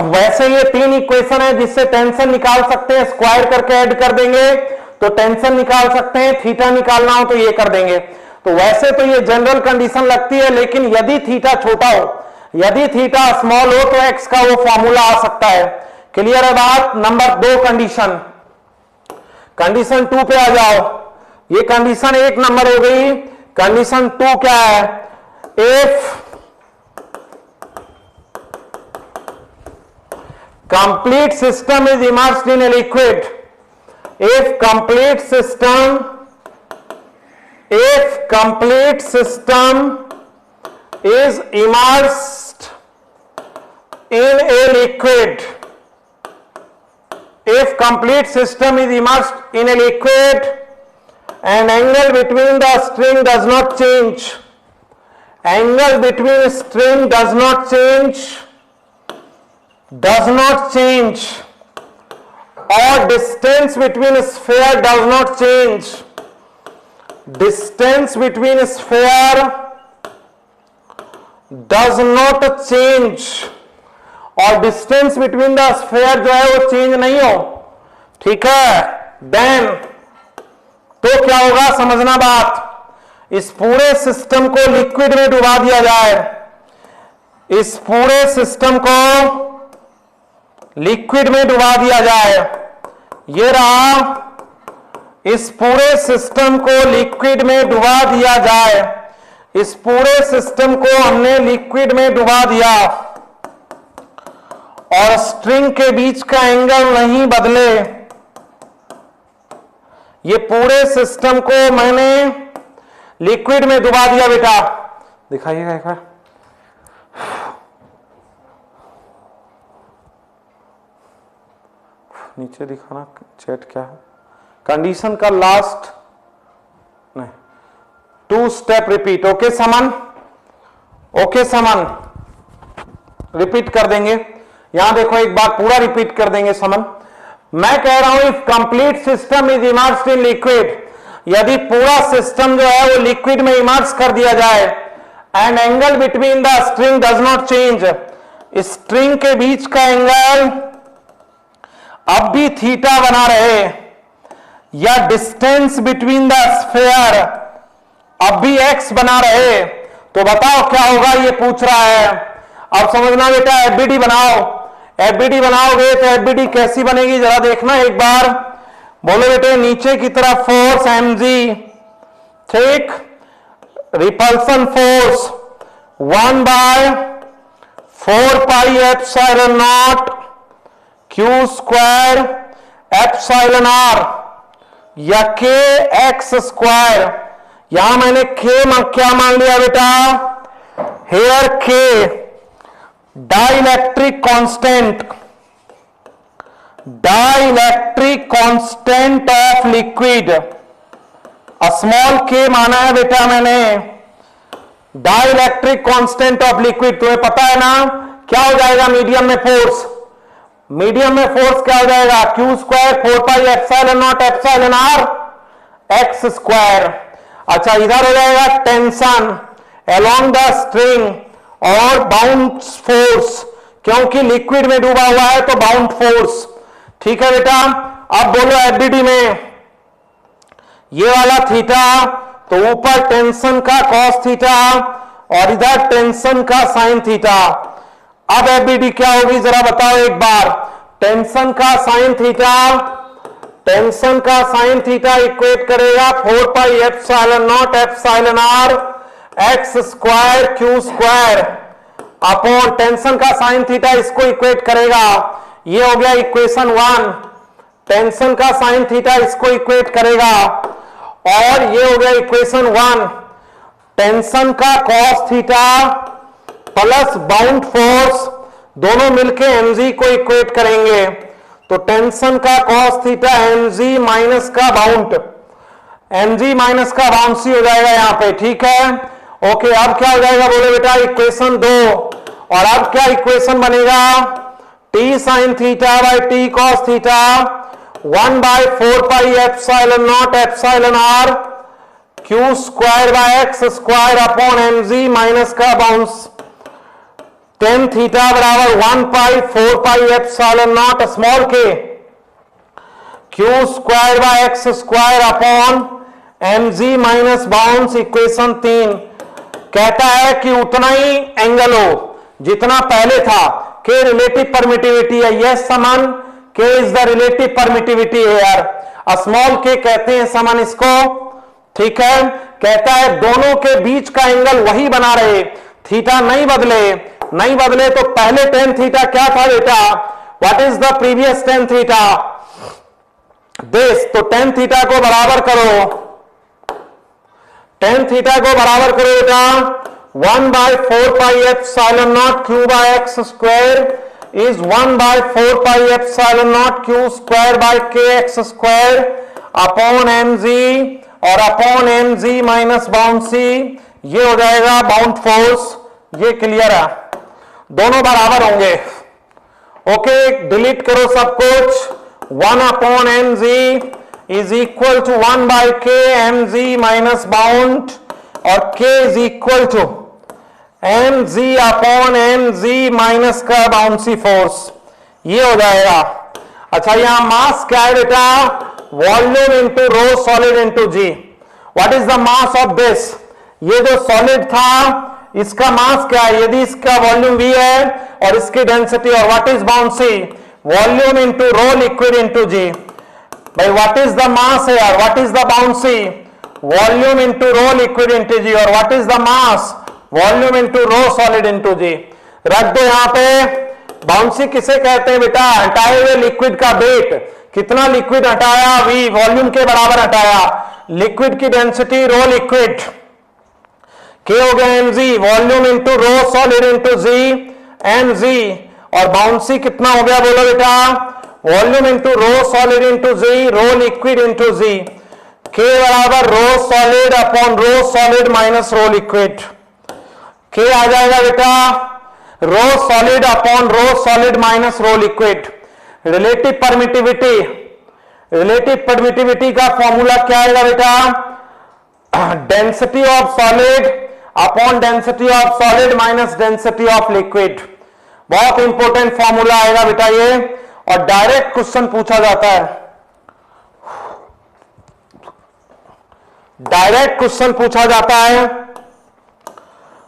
वैसे ये 3 इक्वेशन है जिससे टेंशन निकाल सकते हैं, स्क्वायर करके ऐड कर देंगे तो टेंशन निकाल सकते हैं, थीटा निकालना हो तो ये कर देंगे। तो वैसे तो ये जनरल कंडीशन लगती है, लेकिन यदि थीटा छोटा हो, यदि थीटा स्मॉल हो तो एक्स का वो फॉर्मूला आ सकता है। क्लियर है बात? Number 2 condition. कंडीशन 2 पे आ जाओ। ये कंडीशन 1 नंबर हो गई। कंडीशन 2 क्या है? If complete system is immersed in a liquid, if complete system is immersed in a liquid, if complete system is immersed in a liquid and angle between the string does not change, angle between string does not change or distance between sphere does not change, distance between sphere does not change और distance between the sphere जो है वो change नहीं हो, ठीक है, then तो क्या होगा समझना बात। इस पूरे सिस्टम को लिक्विड में डुबा दिया जाए, इस पूरे सिस्टम को लिक्विड में डुबा दिया जाए, ये रहा, इस पूरे सिस्टम को लिक्विड में डुबा दिया जाए, इस पूरे सिस्टम को हमने लिक्विड में डुबा दिया और स्ट्रिंग के बीच का एंगल नहीं बदले, ये पूरे सिस्टम को मैंने लिक्विड में डुबा दिया। बेटा दिखाइएगा एक बार, नीचे दिखाना चैट क्या है। कंडीशन का लास्ट नहीं, 2 स्टेप रिपीट। ओके समन, ओके समन, रिपीट कर देंगे। यहां देखो एक बात पूरा रिपीट कर देंगे समन। मैं कह रहा हूं if complete system is immersed in liquid, यदि पूरा सिस्टम जो है वो लिक्विड में इमर्स कर दिया जाए, and angle between the string does not change, string के बीच का एंगल अब भी थीटा बना रहे, या डिस्टेंस बिटवीन द स्फीयर अब भी एक्स बना रहे, तो बताओ क्या होगा, ये पूछ रहा है। अब समझना बेटा, एफबीडी बनाओ, एफबीडी बनाओगे तो एफबीडी कैसी बनेगी जरा देखना एक बार। बोलो बेटे, नीचे की तरफ फोर्स mg, ठीक, repulsion force 1/4 pi epsilon naught Q square epsilon r या k x स्क्वायर। यहां मैंने क्या मान लिया बेटा, here k dielectric constant, dielectric constant of liquid, small k माना है बेटा मैंने, डाइलेक्ट्रिक कांस्टेंट ऑफ लिक्विड। तुम्हें पता है ना क्या हो जाएगा मीडियम में फोर्स, मीडियम में फोर्स क्या हो जाएगा, Q square 4 pi epsilon naught epsilon r x square. अच्छा इधर हो जाएगा टेंशन अलोंग द स्ट्रिंग और बाउंड फोर्स, क्योंकि लिक्विड में डूबा हुआ है तो बाउंड फोर्स, ठीक है बेटा। अब बोलो एफबीडी में ये वाला थीटा, तो ऊपर टेंशन का कॉस थीटा और इधर टेंशन का साइन थीटा। अब एफबीडी क्या होगी जरा बताओ एक बार। टेंशन का साइन थीटा, टेंशन का साइन थीटा इक्वेट करेगा 4 pi epsilon naught epsilon r x square Q square upon tension का साइन थीटा, इसको इक्वेट करेगा, ये हो गया इक्वेशन 1। टेंशन का साइन थीटा इसको इक्वेट करेगा और ये हो गया इक्वेशन 1। टेंशन का cos theta plus bound force दोनों मिलके mg को इक्वेट करेंगे, तो टेंशन का कॉस थीटा mg माइनस का बाउंड, mg माइनस का बाउंड सी हो जाएगा यहां पे, ठीक है। ओके अब क्या हो जाएगा बोले बेटा, इक्वेशन 2। और अब क्या इक्वेशन बनेगा, t sine theta by t cos theta 1/4 pi epsilon naught epsilon r Q square by x square upon mg minus का बाउंस, टेन थीटा बराबर 1 pi 4 pi epsilon naught small k Q square by x square upon M G minus bounce. Equation 3 कहता है कि उतना ही angle हो जितना पहले था। के रिलेटिव परमिटिविटी है, yes Saman, k is the relative permittivity here. Small k कहते हैं समन इसको, ठीक है। कहता है दोनों के बीच का एंगल वही बना रहे, थीटा नहीं बदले। नहीं बदले तो पहले टेन थीटा क्या था बेटा, what is the previous tan theta, this. तो टेन थीटा को बराबर करो, टेन थीटा को बराबर करो बेटा 1 by 4 pi epsilon naught Q by x square is 1 by 4 pi epsilon naught Q square by K X square upon M G और upon M G minus buoyancy. ये हो जाएगा बाउंड फोर्स। ये clear है, दोनों बराबर होंगे। Okay, delete करो सब कुछ। 1 upon M G is equal to 1 by k M G minus bound और k is equal to M G upon M G minus का बाउंसी फोर्स। ये हो जाएगा। अच्छा, यहां मास क्या है बेटा, volume into rho solid into G. What is the mass of this, ये जो सॉलिड था इसका मास क्या है, यदि इसका वॉल्यूम v है और इसकी डेंसिटी, और what is buoyancy, volume into rho liquid into G. भाई व्हाट इज द मास है यार, what is the buoyancy, volume into rho liquid into G, और what is the mass, volume into rho solid into G. रख दो यहां पे। Bouncy किसे कहते हैं बेटा, हटाए हुए लिक्विड का वेट। कितना लिक्विड हटाया, v, वॉल्यूम के बराबर हटाया। लिक्विड की डेंसिटी रो लिक्विड, के हो गया M G, volume into rho solid into G, M G. और बाउंसी कितना हो गया बोलो बेटा, volume into rho solid into G, rho liquid into G. K बराबर rho solid upon rho solid minus rho liquid. K आ जाएगा बेटा rho solid upon rho solid minus rho liquid. Relative permittivity, relative permittivity का formula क्या आएगा बेटा, density of solid upon density of solid minus density of liquid. बहुत important formula आएगा बेटा ये, और डायरेक्ट क्वेश्चन पूछा जाता है। डायरेक्ट क्वेश्चन पूछा जाता है।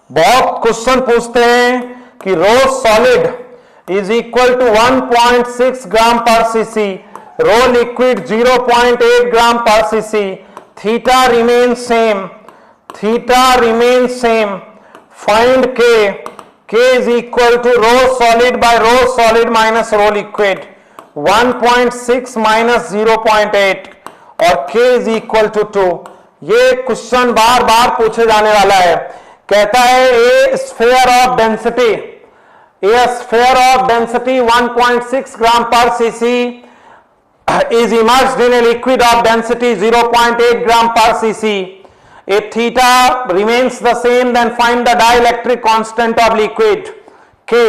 बहुत क्वेश्चन पूछते हैं कि rho solid is equal to 1.6 gram per CC, rho liquid 0.8 gram per CC, theta remain same, theta remain same, find K is equal to rho solid by rho solid minus rho liquid, 1.6 minus 0.8 और k is equal to 2। ये question बार बार पूछे जाने वाला है। कहता है ए sphere of density, A sphere of density 1.6 gram per CC is immersed in a liquid of density 0.8 gram per cc. If theta remains the same, then find the dielectric constant of liquid. K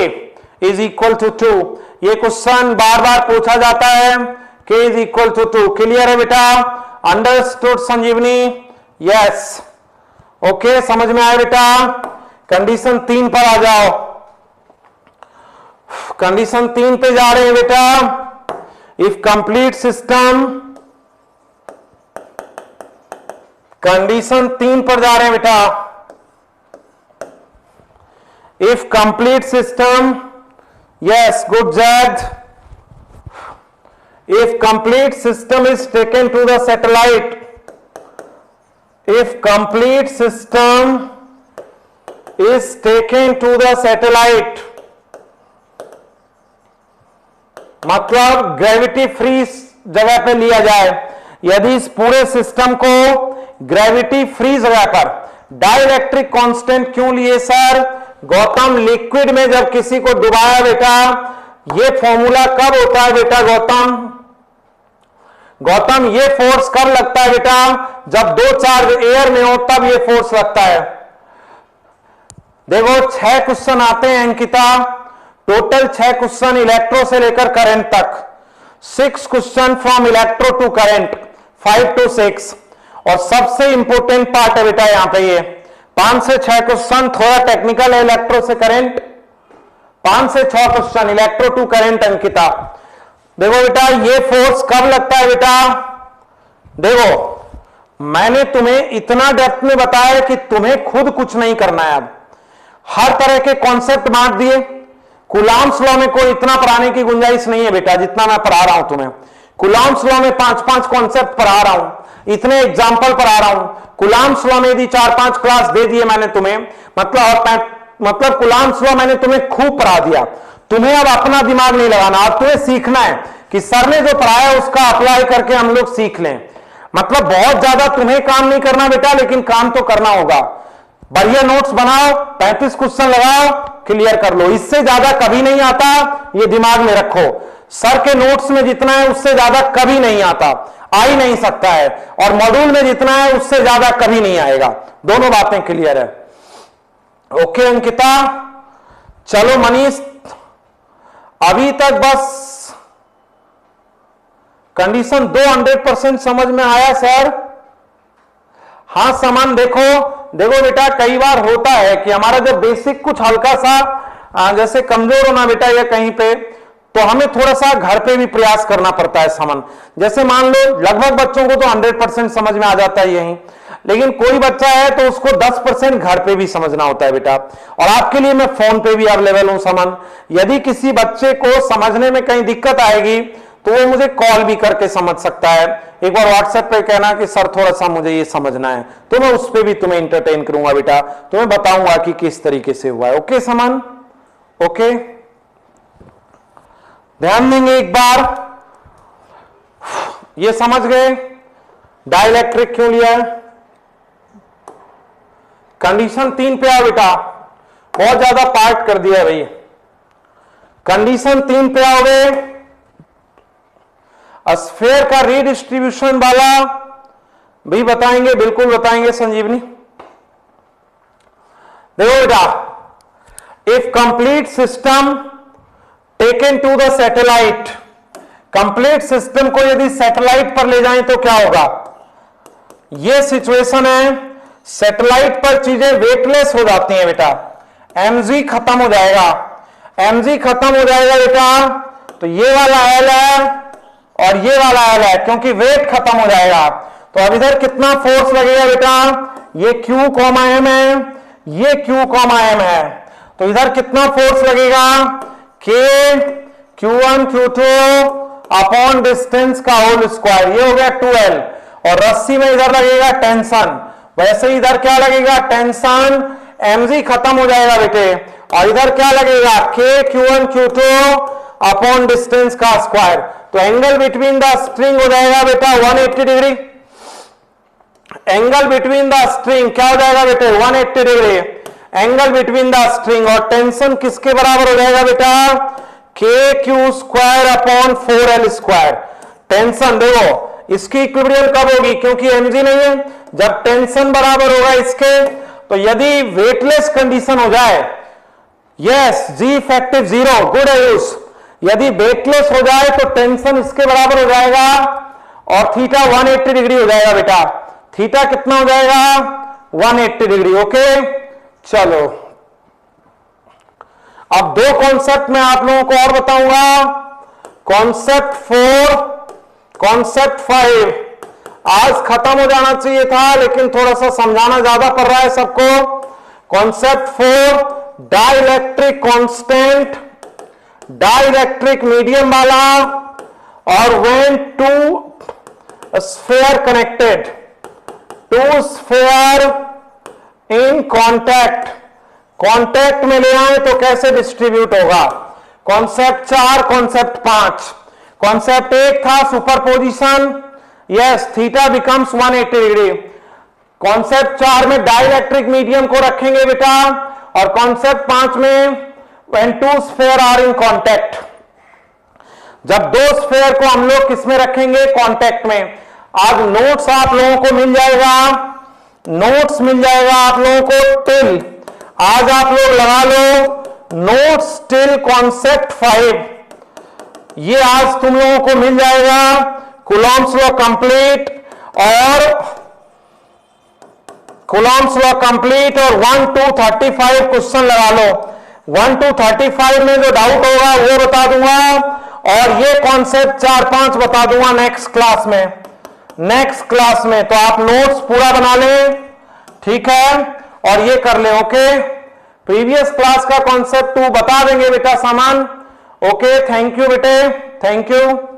is equal to 2. ये question बार बार पूछा जाता है। K is equal to 2. Clear है बेटा, understood संजीवनी, yes. Okay, समझ में आया बेटा। कंडीशन 3 पर आ जाओ। कंडीशन 3 पे जा रहे हैं बेटा। If complete system, कंडीशन 3 पर जा रहे हैं बेटा। If complete system, yes, good Jad. If complete system is taken to the satellite, if complete system is taken to the satellite, मतलब ग्रेविटी फ्री जगह पे लिया जाए। यदि इस पूरे सिस्टम को ग्रेविटी फ्री जगह पर, डाइलेक्ट्रिक कांस्टेंट क्यों लिए सर, गौतम लिक्विड में जब किसी को डुबाया बेटा, ये फॉर्मूला कब होता है बेटा गौतम, गौतम ये फोर्स कब लगता है बेटा, जब 2 चार्ज एयर में हो तब ये फोर्स लगता है। देखो 6 क्वेश्चन आते हैं अंकिता, टोटल 6 क्वेश्चन इलेक्ट्रो से लेकर करंट तक, 6 question from electro to current, 5 to 6। और सबसे इंपॉर्टेंट पार्ट है बेटा यहां पे ये 5 से 6 क्वेश्चन थोड़ा टेक्निकल है इलेक्ट्रो से करंट, 5 से 6 question electro to current Ankita. देखो बेटा ये फोर्स कब लगता है बेटा, देखो मैंने तुम्हें इतना डेप्थ में बताया कि तुम्हें खुद कुछ नहीं करना है। अब हर तरह के कॉन्सेप्ट बांट दिए। कूलॉम्स लॉ में कोई इतना पढ़ाने की गुंजाइश नहीं है बेटा जितना मैं पढ़ा रहा हूं तुम्हें। कूलॉम्स लॉ में 5-5 कॉन्सेप्ट पढ़ा रहा हूं, इतने एग्जाम्पल पढ़ा रहा हूं। कूलॉम्स लॉ में यदि 4-5 क्लास दे दिए मैंने तुम्हें, मतलब कूलॉम्स लॉ मैंने तुम्हें खूब पढ़ा दिया। तुम्हें अब अपना दिमाग नहीं लगाना, अब तुम्हें सीखना है कि सर ने जो पढ़ाया उसका अप्लाई करके हम लोग सीख लें। मतलब बहुत ज्यादा तुम्हें काम नहीं करना बेटा, लेकिन काम तो करना होगा। बढ़िया नोट्स बनाओ, 35 क्वेश्चन लगाओ, क्लियर कर लो। इससे ज्यादा कभी नहीं आता, ये दिमाग में रखो। सर के नोट्स में जितना है उससे ज्यादा कभी नहीं आता, आ ही नहीं सकता है। और मॉड्यूल में जितना है उससे ज्यादा कभी नहीं आएगा। दोनों बातें क्लियर है। ओके अंकिता, चलो मनीष, अभी तक बस कंडीशन 200% समझ में आया सर? हाँ समान, देखो बेटा कई बार होता है कि हमारा जब बेसिक कुछ हल्का सा जैसे कमजोर होना बेटा या कहीं पे, तो हमें थोड़ा सा घर पे भी प्रयास करना पड़ता है समन। जैसे मान लो लगभग बच्चों को तो 100% समझ में आ जाता है यही, लेकिन कोई बच्चा है तो उसको 10% घर पे भी समझना होता है बेटा। और आपके लिए मैं फोन पे भी अवेलेबल हूं समन। यदि किसी बच्चे को समझने में कहीं दिक्कत आएगी तो वो मुझे कॉल भी करके समझ सकता है। एक बार व्हाट्सएप पे कहना कि सर थोड़ा सा मुझे ये समझना है, तो मैं उस पर भी तुम्हें इंटरटेन करूंगा बेटा, तुम्हें बताऊंगा कि किस तरीके से हुआ है। ओके समन, ओके ध्यान देंगे एक बार। ये समझ गए डाइलेक्ट्रिक क्यों लिया है। कंडीशन 3 पे आओ बेटा, बहुत ज्यादा पार्ट कर दिया भाई। कंडीशन 3 पे आओगे, स्फीयर का रीडिस्ट्रीब्यूशन वाला भी बताएंगे, बिल्कुल बताएंगे संजीवनी। देखो बेटा, if complete system taken to the satellite, complete system को यदि सैटेलाइट पर ले जाएं तो क्या होगा। यह सिचुएशन है, सैटेलाइट पर चीजें वेटलेस हो जाती हैं बेटा, mg खत्म हो जाएगा। mg खत्म हो जाएगा बेटा, तो ये वाला एल है और ये वाला एल है, क्योंकि वेट खत्म हो जाएगा। तो अब इधर कितना फोर्स लगेगा बेटा, ये Q, M है, ये Q, M है, तो इधर कितना फोर्स लगेगा, K Q1 Q2 upon distance का होल स्क्वायर, ये हो गया 2L। और रस्सी में इधर लगेगा टेंशन, वैसे ही इधर क्या लगेगा टेंशन, mg खत्म हो जाएगा बेटे, और इधर क्या लगेगा K Q1 Q2 upon distance का स्क्वायर। तो एंगल बिटवीन द स्ट्रिंग हो जाएगा बेटा 180 degree. Angle between the string क्या हो जाएगा बेटे 180 degree, angle between the string. और टेंशन किसके बराबर हो जाएगा बेटा, KQ square upon 4L square. Tension देखो इसकी इक्विलिब्रियम कब होगी, क्योंकि mg नहीं है, जब टेंशन बराबर होगा इसके, तो यदि वेटलेस कंडीशन हो जाए, yes G effective 0, good Ayush, यदि वेटलेस हो जाए तो टेंशन इसके बराबर हो जाएगा और थीटा 180 डिग्री हो जाएगा बेटा। थीटा कितना हो जाएगा 180 डिग्री। ओके चलो, अब 2 कॉन्सेप्ट मैं आप लोगों को और बताऊंगा, कॉन्सेप्ट 4, कॉन्सेप्ट 5 आज खत्म हो जाना चाहिए था, लेकिन थोड़ा सा समझाना ज्यादा पड़ रहा है सबको। Concept 4 dielectric constant, dielectric medium वाला, और when two sphere connected, two sphere in contact, contact में ले आए तो कैसे डिस्ट्रीब्यूट होगा। Concept 4, concept 5। कॉन्सेप्ट 1 था superposition, yes theta becomes 180 degree. Concept 4 में डाइलेक्ट्रिक मीडियम को रखेंगे बेटा, और कॉन्सेप्ट 5 में when two sphere are in contact, जब 2 स्फीयर को हम लोग किसमें रखेंगे कांटेक्ट में। आज नोट्स आप लोगों को मिल जाएगा, नोट्स मिल जाएगा आप लोगों को टिल, आज आप लोग लगा लो नोट्स टिल कॉन्सेप्ट 5, ये आज तुम लोगों को मिल जाएगा। कूलॉम्स लॉ कंप्लीट और कूलॉम्स लॉ कंप्लीट और 1 to 35 क्वेश्चन लगा लो। 1 to 35 में जो डाउट होगा वो बता दूंगा, और ये कॉन्सेप्ट 4-5 बता दूंगा नेक्स्ट क्लास में। तो आप नोट्स पूरा बना लें, ठीक है, और ये कर लें। ओके, प्रीवियस क्लास का कॉन्सेप्ट 2 बता देंगे बेटा सामान। ओके, थैंक यू बेटे, थैंक यू।